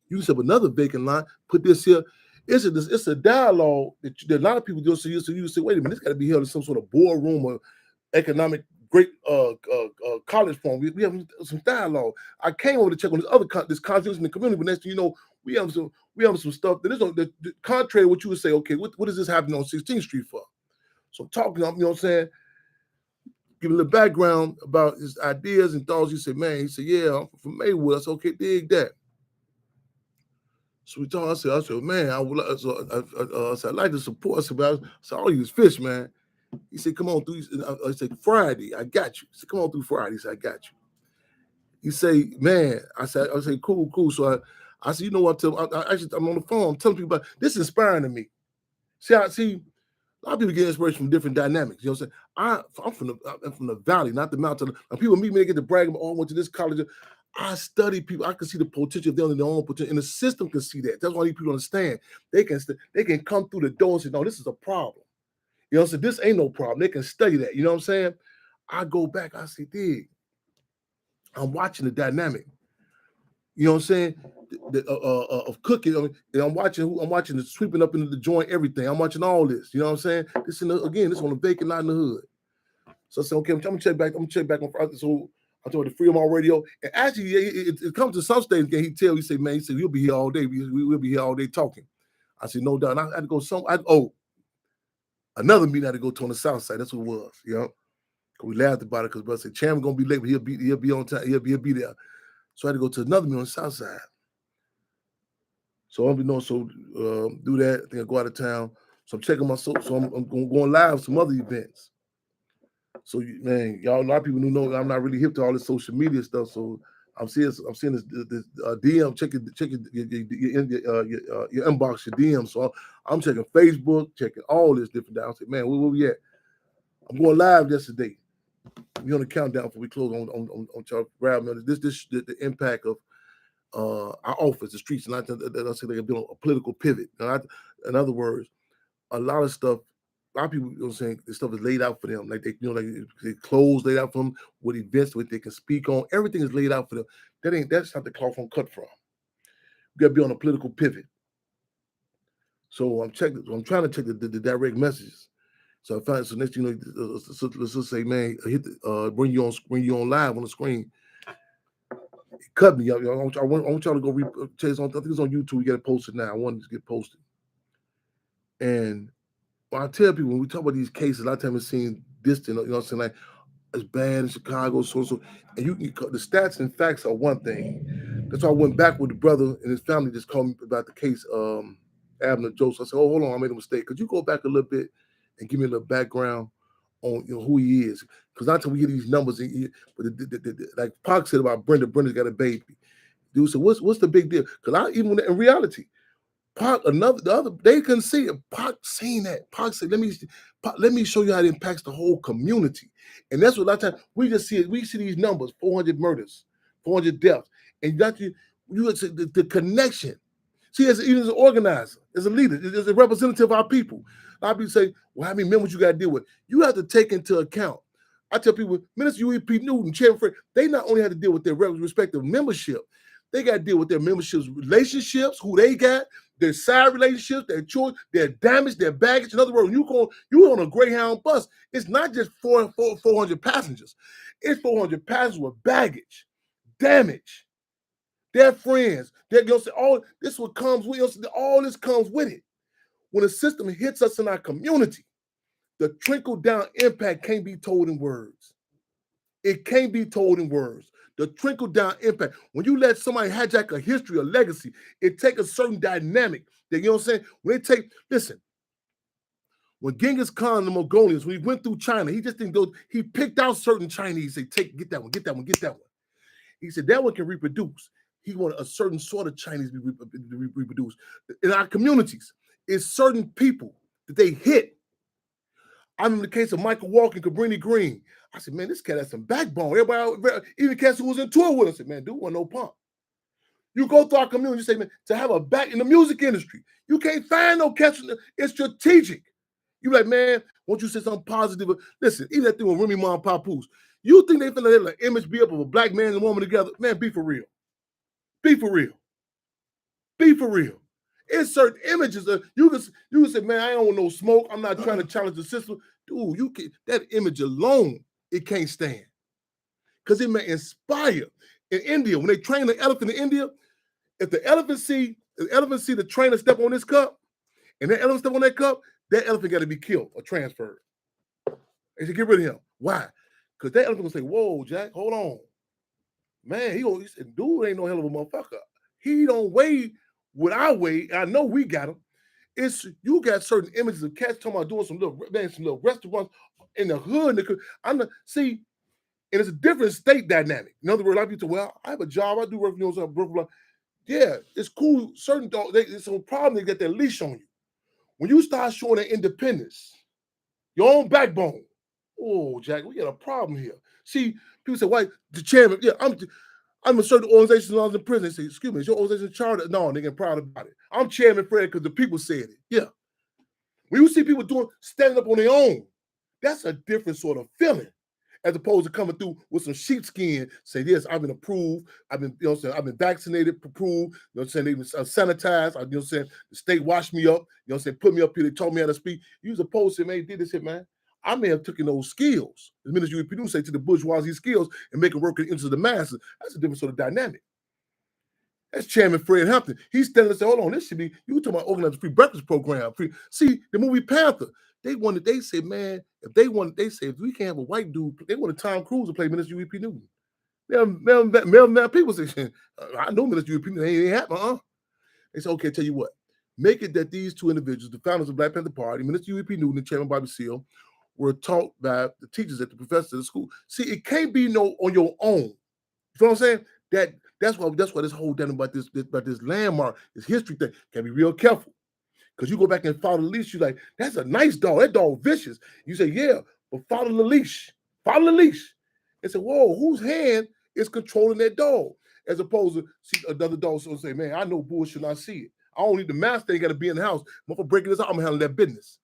You can set up another vacant lot, put this here. It's a dialogue that a lot of people do. So you say, wait a minute, this got to be held in some sort of boardroom or economic great college form. We have some dialogue. I came over to check on this conflict in the community, but next thing you know, we have some stuff that contrary to what you would say, okay, what is this happening on 16th Street for? So talking, you know what I'm saying, giving a little background about his ideas and thoughts. He said, man, yeah, I'm from Maywood. I said, okay, dig that. So we talked. I said, man, I said, I'd like to support. I said, all you is fish, man. He said, come on through. I said, Friday, I got you. He said, come on through Friday. He said, I got you. He say, man, I said, cool. So I said, you know what? I'm on the phone. I'm telling people about this. Is inspiring to me. See, A lot of people get inspiration from different dynamics. You know what I'm saying? I'm from the valley, not the mountain. When people meet me, they get to brag about, oh, I went to this college. I study people. I can see the potential of them and their own potential, and the system can see that. That's why I need people to understand. They can come through the door and say, no, this is a problem. You know what I'm saying? This ain't no problem. They can study that. You know what I'm saying? I go back. I say, dig. I'm watching the dynamic. You know what I'm saying? Of cooking. I mean, and I'm watching the sweeping up into the joint, everything. I'm watching all this. You know what I'm saying? This this on a vacant lot in the hood. So I said, okay, I'm gonna check back. I'm gonna check back on Friday. So I told the Freedom on radio. And actually, it comes to some stage. He say, man, we'll be here all day. We'll be here all day talking. I said, no doubt. And I had to go another meeting I had to go to on the south side. That's what it was. You know, we laughed about it because brother said, Chairman gonna be late, but he'll be on time. He'll be there. So I had to go to another meeting on the south side. So I'm do that. I think I go out of town. So I'm checking my so I'm going live with some other events. So man, y'all, a lot of people who know I'm not really hip to all this social media stuff. So I'm seeing this DM, checking your inbox, your DM. So I'm checking Facebook, checking all this different down. I say, man, where we at? I'm going live yesterday. We on the countdown before we close on Charles Brown. This the impact of our office, the streets, and I say they can build a political pivot. In other words, a lot of people, you know what I'm saying, this stuff is laid out for them. Like they clothes laid out for them, with events that they can speak on. Everything is laid out for them. That's not the cloth I'm cut from. You gotta be on a political pivot. So I'm trying to check the direct messages. So I find next let's just say, man, bring you on live on the screen. It cut me. I want y'all to go chase on. I think it's on YouTube. You get it posted now. I want it to get posted. And when I tell people, when we talk about these cases, a lot of times it's seen distant. You know what I'm saying? Like, it's bad in Chicago, so. And the stats and facts are one thing. That's why I went back with the brother and his family just called me about the case, Abner Joseph. I said, oh, hold on, I made a mistake. Could you go back a little bit and give me a little background on who he is? Because not until we get these numbers, but like Pac said about Brenda's got a baby. Dude said, what's the big deal? Because even in reality, Pac, they couldn't see it. Pac seen that. Pac said, let me show you how it impacts the whole community. And that's what a lot of times we just see it. We see these numbers, 400 murders, 400 deaths. And you say the connection. See, even as an organizer, as a leader, as a representative of our people, a lot of people say, well, how many members you got to deal with? You have to take into account. I tell people, Minister UEP Newton, Chairman Fred, they not only have to deal with their respective membership, they got to deal with their membership's relationships, who they got, their side relationships, their choice, their damage, their baggage. In other words, you on a Greyhound bus, it's not just 400 passengers. It's 400 passengers with baggage, damage, their friends. All this comes with it. When a system hits us in our community, the trickle-down impact can't be told in words. It can't be told in words. The trickle-down impact. When you let somebody hijack a history, a legacy, it takes a certain dynamic. You know what I'm saying? Listen, when Genghis Khan and the Mongolians, when he went through China, he just didn't go, he picked out certain Chinese, say, get that one, get that one, get that one. He said, that one can reproduce. He wanted a certain sort of Chinese to reproduce. In our communities, it's certain people that they hit. I remember the case of Michael Walker and Cabrini Green. I said, man, this cat has some backbone. Everybody, even cats who was in tour with us, said, man, dude wasn't no punk. You go through our community, you say, man, to have a back in the music industry, you can't find no cats. It's strategic. You like, man, won't you say something positive? Listen, even that thing with Remy Ma and Papoose, you think they finna let an image be up of a black man and a woman together? Man, be for real. Be for real. Be for real. It's certain images that you can say, man, I don't want no smoke. I'm not trying to challenge the system. Dude, that image alone, it can't stand. Because it may inspire. In India, when they train the elephant in India, if the elephant see the trainer step on this cup, and that elephant step on that cup, that elephant got to be killed or transferred. They should get rid of him. Why? Because that elephant gonna say, whoa, Jack, hold on. Man, he said, dude ain't no hell of a motherfucker. He don't weigh what I weigh. I know we got him. It's you got certain images of cats talking about doing some little restaurants in the hood. See, and it's a different state dynamic. In other words, a lot of people say, well, I have a job, I do work, blah, blah, blah. Yeah, it's cool. Certain dogs, it's a problem they get their leash on you. When you start showing that independence, Your own backbone. Oh, Jack, we got a problem here. See, people say, why the chairman? Yeah, I'm a certain organization when I was in prison. They say, excuse me, is your organization chartered? No, they get proud about it. I'm Chairman Fred because the people said it. Yeah. When you see people standing up on their own, that's a different sort of feeling. As opposed to coming through with some sheepskin, say, yes, I've been approved, I've been, I've been vaccinated, approved, they've been sanitized, the state washed me up, put me up here, they taught me how to speak. You was opposed to, man, did this shit, man. I may have taken those skills, as Minister UEP say, to the bourgeoisie skills and make it work into the masses. That's a different sort of dynamic. That's Chairman Fred Hampton. He's standing and saying, hold on, this should be, you were talking about organizing a free breakfast program. See, the movie Panther, they said, man, if we can't have a white dude, they wanted Tom Cruise to play Minister UEP Newton. Melvin people say, I know Minister UEP Newton, ain't happening, They said, okay, tell you what, make it that these two individuals, the founders of Black Panther Party, Minister UEP Newton and Chairman Bobby Seale, were taught by the teachers at the professors of the school. See, it can't be on your own. You know what I'm saying? That's why this whole thing about this landmark, this history thing, can be real careful. Because you go back and follow the leash, you're like, that's a nice dog. That dog vicious. You say, yeah, but follow the leash. Follow the leash. And say, whoa, whose hand is controlling that dog? As opposed to see another dog so say, man, I know bullshit, I see it. I don't need the master, ain't got to be in the house. I'm gonna break this out, I'm gonna handle that business.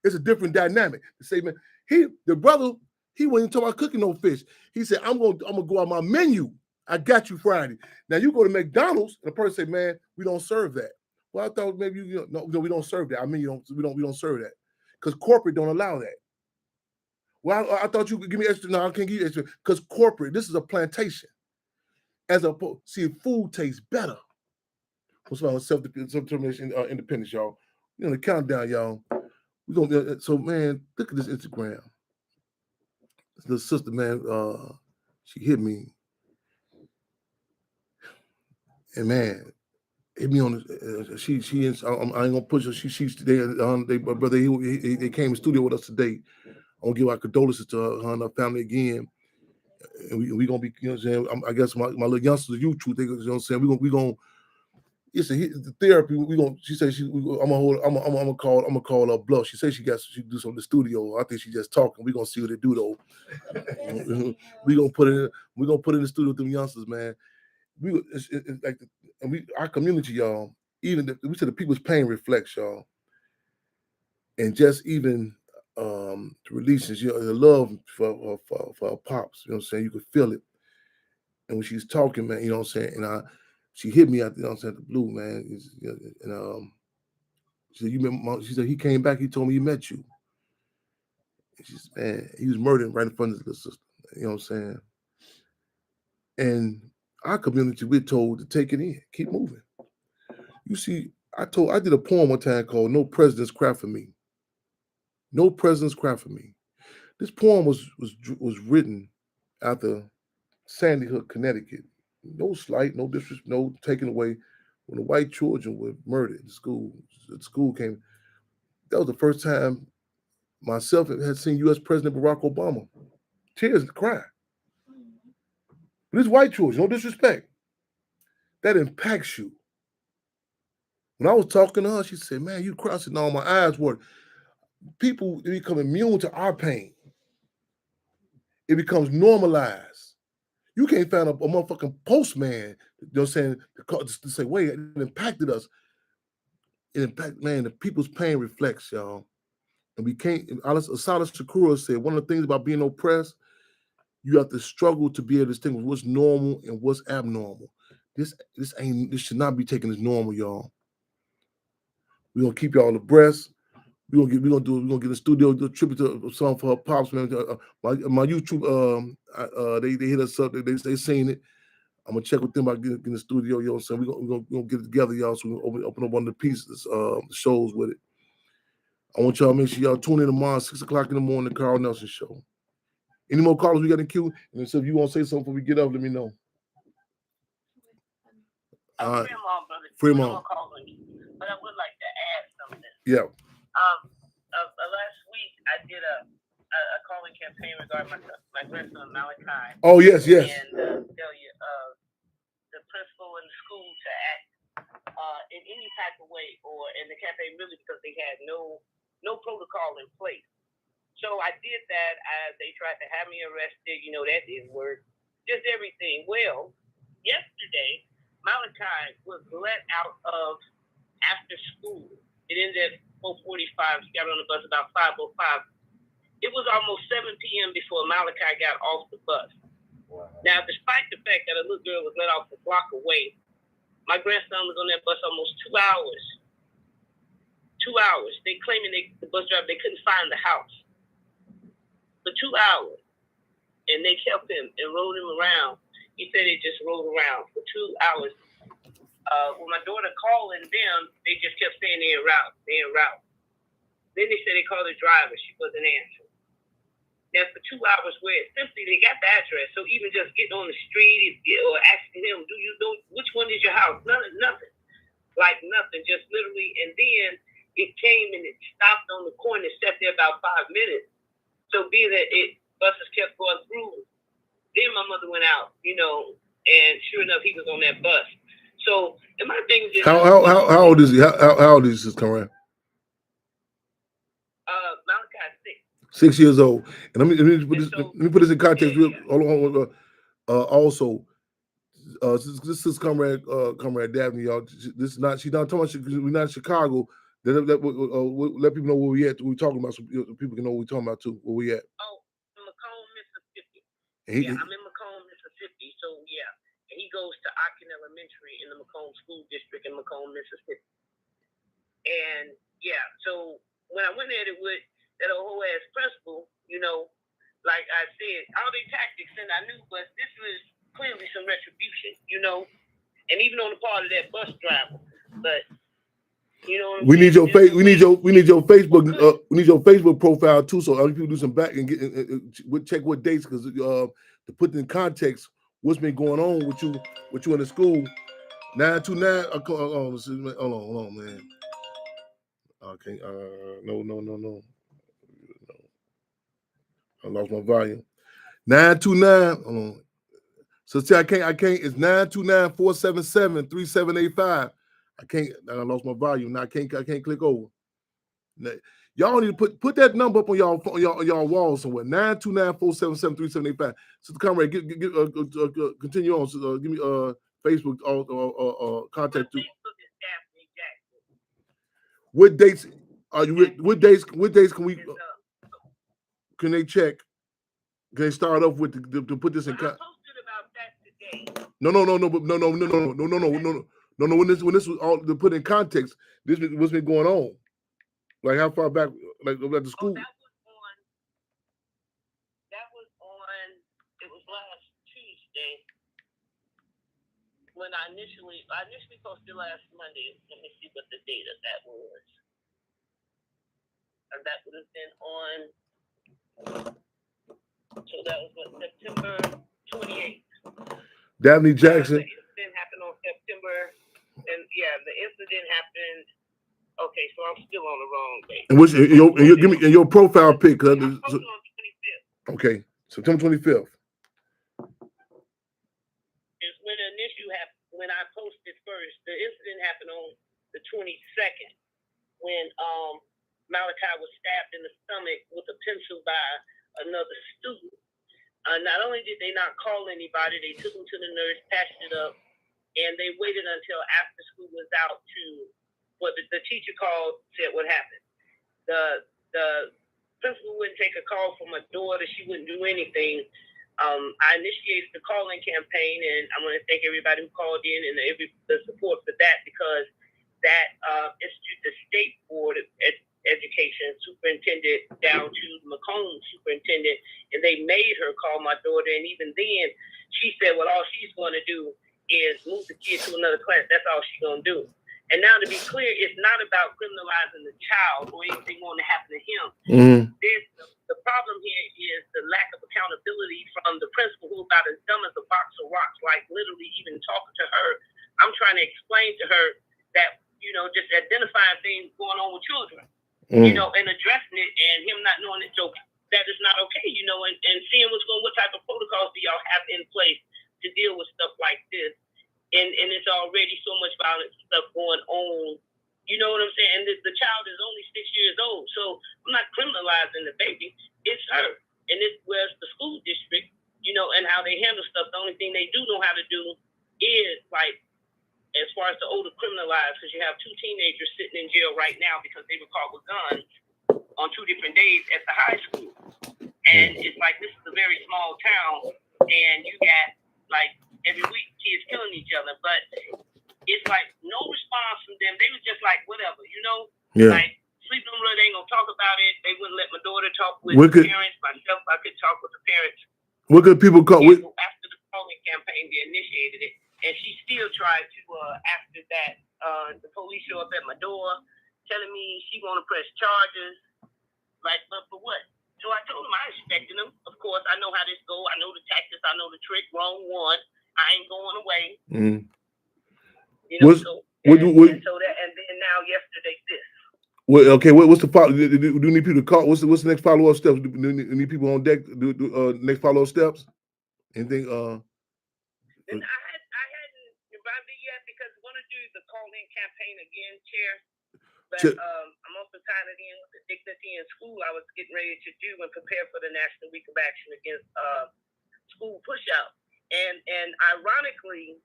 It's a different dynamic. To say, man, the brother, he wasn't talking about cooking no fish. He said, I'm gonna go on my menu. I got you Friday. Now you go to McDonald's and the person say, man, we don't serve that. Well, I thought maybe no, we don't serve that. I mean, we don't serve that because corporate don't allow that. Well, I thought you could give me extra. No, I can't give you extra because corporate. This is a plantation. See, food tastes better. What's about self-determination, independence, y'all? The countdown, y'all. We gonna so man, look at this Instagram. The sister, man, she hit me, and man. Hit me on she is. I ain't gonna push her. She's my brother. They came in the studio with us today. I'm gonna give our condolences to her and her family again. And we gonna be, you know what I'm saying. I guess my little youngsters, you truth, they, you know what I'm saying. We gonna. It's the therapy. We gonna. She said I'm gonna call her bluff. She said she do something in the studio. I think she just talking. We gonna see what they do though. we gonna put it in the studio with them youngsters, man. It's like our community, y'all. We said the people's pain reflects, y'all, and just even the releases, the love for our pops. You know what I'm saying? You could feel it, and when she's talking, man, you know what I'm saying. And she hit me out, you know what I'm saying, the blue, man. And she said, she said he came back. He told me he met you. And she said, man, he was murdered right in front of the sister. You know what I'm saying? And our community, we're told to take it in, keep moving. You see, I did a poem one time called "No President's Cry for Me." No President's Cry for Me. This poem was written after Sandy Hook, Connecticut. No slight, no disrespect, no taking away. When the white children were murdered, the school came. That was the first time myself had seen U.S. President Barack Obama. Tears and cry. But it's white children, no disrespect. That impacts you. When I was talking to her, she said, man, you crossing all my eyes water. People become immune to our pain. It becomes normalized. You can't find a motherfucking postman, you know what I'm saying, to say, wait, it impacted us. It impacted, man, the people's pain reflects, y'all. And we can't, Asada Shakur said, one of the things about being oppressed, you have to struggle to be able to distinguish what's normal and what's abnormal. This should not be taken as normal, y'all. We're gonna keep y'all abreast. We're gonna get in the studio, do a tribute to a song for her pops, man. My YouTube, they hit us up, they seen it. I'm gonna check with them about getting in the studio, you know what I'm saying? We're gonna get it together, y'all, so we can open up one of the pieces, the shows with it. I want y'all to make sure y'all tune in tomorrow, 6 o'clock in the morning, the Carl Nelson Show. Any more callers we got in queue? And so if you want to say something before we get up, let me know. Fremont, brother. Fremont. But I would like to add something. Yeah. Last week I did a calling campaign regarding my grandson Malachi. Oh yes. And tell you the principal and the school to act in any type of way, or in the campaign really because they had no protocol in place. So I did that. They tried to have me arrested. You know, that didn't work. Just everything. Well, yesterday, Malachi was let out of after school. It ended at 4:45. He got on the bus about 5:05. It was almost 7 p.m. before Malachi got off the bus. Wow. Now, despite the fact that a little girl was let off a block away, my grandson was on that bus almost 2 hours. 2 hours. They claiming the bus driver, they couldn't find the house for 2 hours. And they kept him and rode him around. He said they just rode around for 2 hours. When my daughter called them, they just kept saying they're en route. They're en route. Then they said they called the driver. She wasn't answering. Now, for 2 hours, where simply they got the address. So even just getting on the street or asking them, do you know which one is your house? Nothing. Like nothing. Just literally. And then it came and it stopped on the corner and sat there about 5 minutes. So being that buses kept going through, then my mother went out, you know, and sure enough, he was on that bus. So, and my thing is, how old is he? How old is this Conrad? Malachi 6 years old. And let me put this in context. Yeah. Hold on. Also, this is Comrade Dabney, y'all. This is not. She's not talking about. We're not in Chicago. Let people know where we at. We're talking about, so people can know what we're talking about too. Where we at? Oh, in Macomb, Mississippi. I'm in Macomb, Mississippi. So yeah, and he goes to Akin Elementary in the Macomb School District in Macomb, Mississippi. And yeah, so when I went at it with that whole ass principal, you know, like I said, all the tactics, and I knew, but this was clearly some retribution, you know, and even on the part of that bus driver. But you know, we need your Facebook. We need your Facebook. We need your Facebook profile too, so other people do some back and get check what dates, because to put in context what's been going on with you in the school. 929. Hold on, man. Okay. No. I lost my volume. 929. Hold on. So see, I can't. It's 929-477-3785. I lost my volume. Now I can't click over. Now, y'all need to put that number up on y'all wall somewhere. 929-477-3785. So Comrade, continue on. So, give me Facebook contact too. What dates are you? What days can we? Can they check? Can they start off with to put this in? I posted about that today. No. When this was all to put in context, this was what's been going on. Like how far back? Like at the school. That was on. It was last Tuesday when I initially posted last Monday. Let me see what the date of that was. And that would have been on. So that was September 28th. Dabney Jackson. The incident happened on September, and yeah, the incident happened. Okay, so I'm still on the wrong date. And give me your profile pic. I posted on the 25th. Okay, September 25th. Is when an issue happened. When I posted first, the incident happened on the 22nd when Malachi was stabbed in the stomach with a pencil by another student. Not only did they not call anybody, they took him to the nurse, patched it up, and they waited until after school was out to, well, the teacher called, said what happened. The principal wouldn't take a call from a daughter. She wouldn't do anything. I initiated the calling campaign, and I want to thank everybody who called in and the support for that, because that institute, the state board of education superintendent down to Macomb superintendent, and they made her call my daughter. And even then, she said, well, all she's going to do is move the kid to another class. That's all she's going to do. And now, to be clear, it's not about criminalizing the child or anything going to happen to him. Mm-hmm. The problem here is the lack of accountability from the principal, who about as dumb as a box of rocks, like literally even talking to her. I'm trying to explain to her that, you know, just identifying things going on with children. You know, and addressing it, and him not knowing it, so that is not okay, you know, and seeing what type of protocols do y'all have in place to deal with stuff like this. And it's already so much violent stuff going on. You know what I'm saying? And the child is only 6 years old, so I'm not criminalizing the baby. it's her. And it's where's the school district, you know, and how they handle stuff. The only thing they do know how to do is, like, as far as the older criminal lives, because you have 2 teenagers sitting in jail right now because they were caught with guns on 2 different days at the high school. And it's like, this is a very small town, and you got, like, every week kids killing each other. But it's like no response from them. They was just like, whatever, you know? Yeah. Like, sleep on they ain't gonna talk about it. They wouldn't let my daughter talk with the parents. Myself, I could talk with the parents. What could people call? After the calling campaign, they initiated it, and she still tried to. After that, the police show up at my door, telling me she want to press charges. Like, but for what? So I told them I expected them. Of course, I know how this go. I know the tactics. I know the trick. Wrong one. I ain't going away. Mm-hmm. You know. And then now yesterday this. Well, okay. What's the follow? Do you need people to call? What's the next follow up steps? Do you need people on deck? Next follow up steps? Anything? And I hadn't invited yet because I want to do the call in campaign again, Chair. But I'm also tying it in with the Dignity in School I was getting ready to do and prepare for the National Week of Action Against School Pushout. And ironically,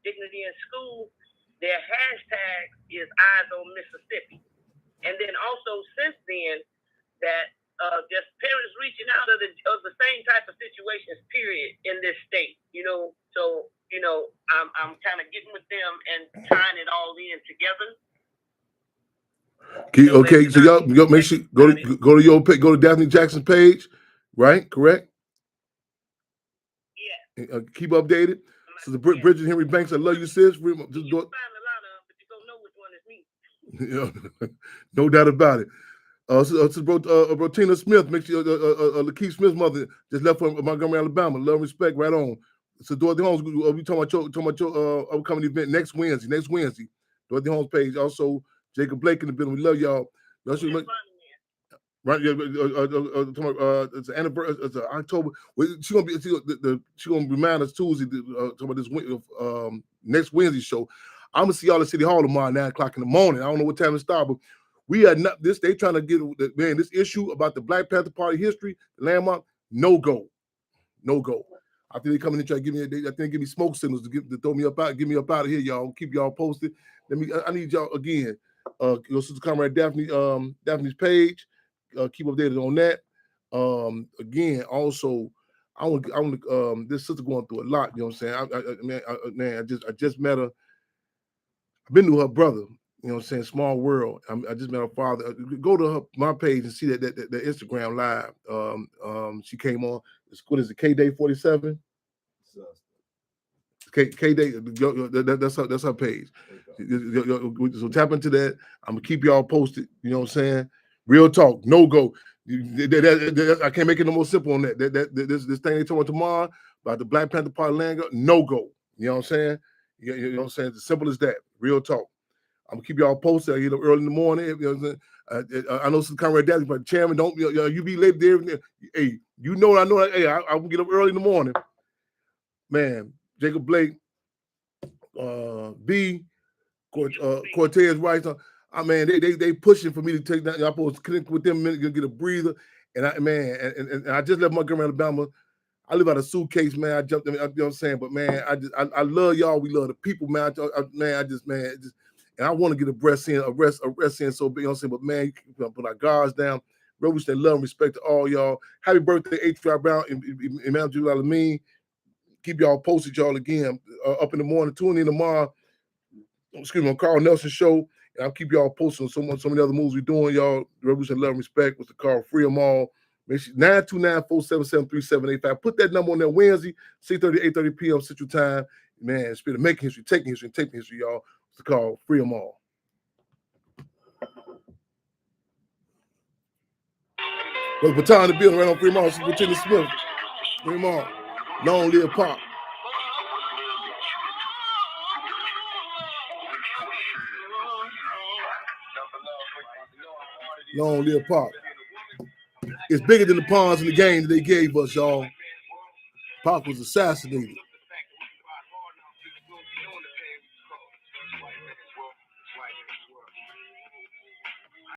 Dignity in School, their hashtag is Eyes on Mississippi. And then also since then, that just parents reaching out of the same type of situations, period, in this state, you know. So, you know, I'm kind of getting with them and tying it all in together. Okay, so y'all make sure go to your page, go to Daphne Jackson's page, right? Correct? Yeah. Keep updated. So the Bridget Henry Banks, I love you, sis. You find a lot of them, but you don't know which one is me. No doubt about it. Bro, Tina Smith, make sure Lakeith Smith's mother just left from Montgomery, Alabama. Love and respect, right on. So Dorothy Holmes, we talking about your upcoming event next Wednesday. Dorothy Holmes page. Also, Jacob Blake in the building. We love y'all. Right, yeah. It's an anniversary. It's October. She's gonna remind us Tuesday. Talking about this next Wednesday show. I'm gonna see y'all at City Hall tomorrow, 9 o'clock in the morning. I don't know what time it starts, but we are not this. They trying to get this issue about the Black Panther Party history, the landmark. No go. I think they coming in trying to give me smoke signals to throw me up out, get me up out of here, y'all. Keep y'all posted. I need y'all again. Your sister Comrade Daphne's page. Keep updated on that. Again, also, I want this sister going through a lot. You know what I'm saying? I just met her. I've been to her brother. You know what I'm saying? Small world. I just met her father. Go to my page and see that Instagram live. She came on. What is it? K-Day 47. K-Day. That's her page. So tap into that. I'm gonna keep y'all posted. You know what I'm saying? Real talk, no go. I can't make it no more simple on that. This thing they talking about tomorrow about the Black Panther Party land, no go. You know what I'm saying? You know what I'm saying? It's as simple as that. Real talk. I'm gonna keep y'all posted. I get up early in the morning. You know what I'm saying? I know some Comrade Daddy, but Chairman, don't you be late there. Hey, you know I know. Hey, I will get up early in the morning. Man, Jacob Blake, B, Cortez Rice. They pushing for me to take that. I'm supposed to connect with them a minute, get a breather. And I just left Montgomery, Alabama. I live out of suitcase, man. I jumped in, you know what I'm saying? But man, I love y'all. We love the people, man. And I want to get a rest in. So big, you know what I'm saying? But man, you put our guards down. Real wish and love and respect to all y'all. Happy birthday, H.R. Brown, Imam Jalal Amin. Keep y'all posted, y'all again. Up in the morning, tune in tomorrow. Excuse me, on Carl Nelson show. And I'll keep y'all posted on some of the other moves we're doing, y'all. Revolution, love, and respect with the Carl. Free them all. Make sure 929-477-3785. Put that number on there Wednesday, 6:30, 8:30 p.m. Central Time. Man, spirit of making history, taking history, and taking history, y'all. It's the Carl. Free them all. Well, baton the building right on Fremont. This is Lieutenant Smith. Fremont. Long live Pop. Long live Pop. It's bigger than the pawns in the game that they gave us, y'all. Pop was assassinated.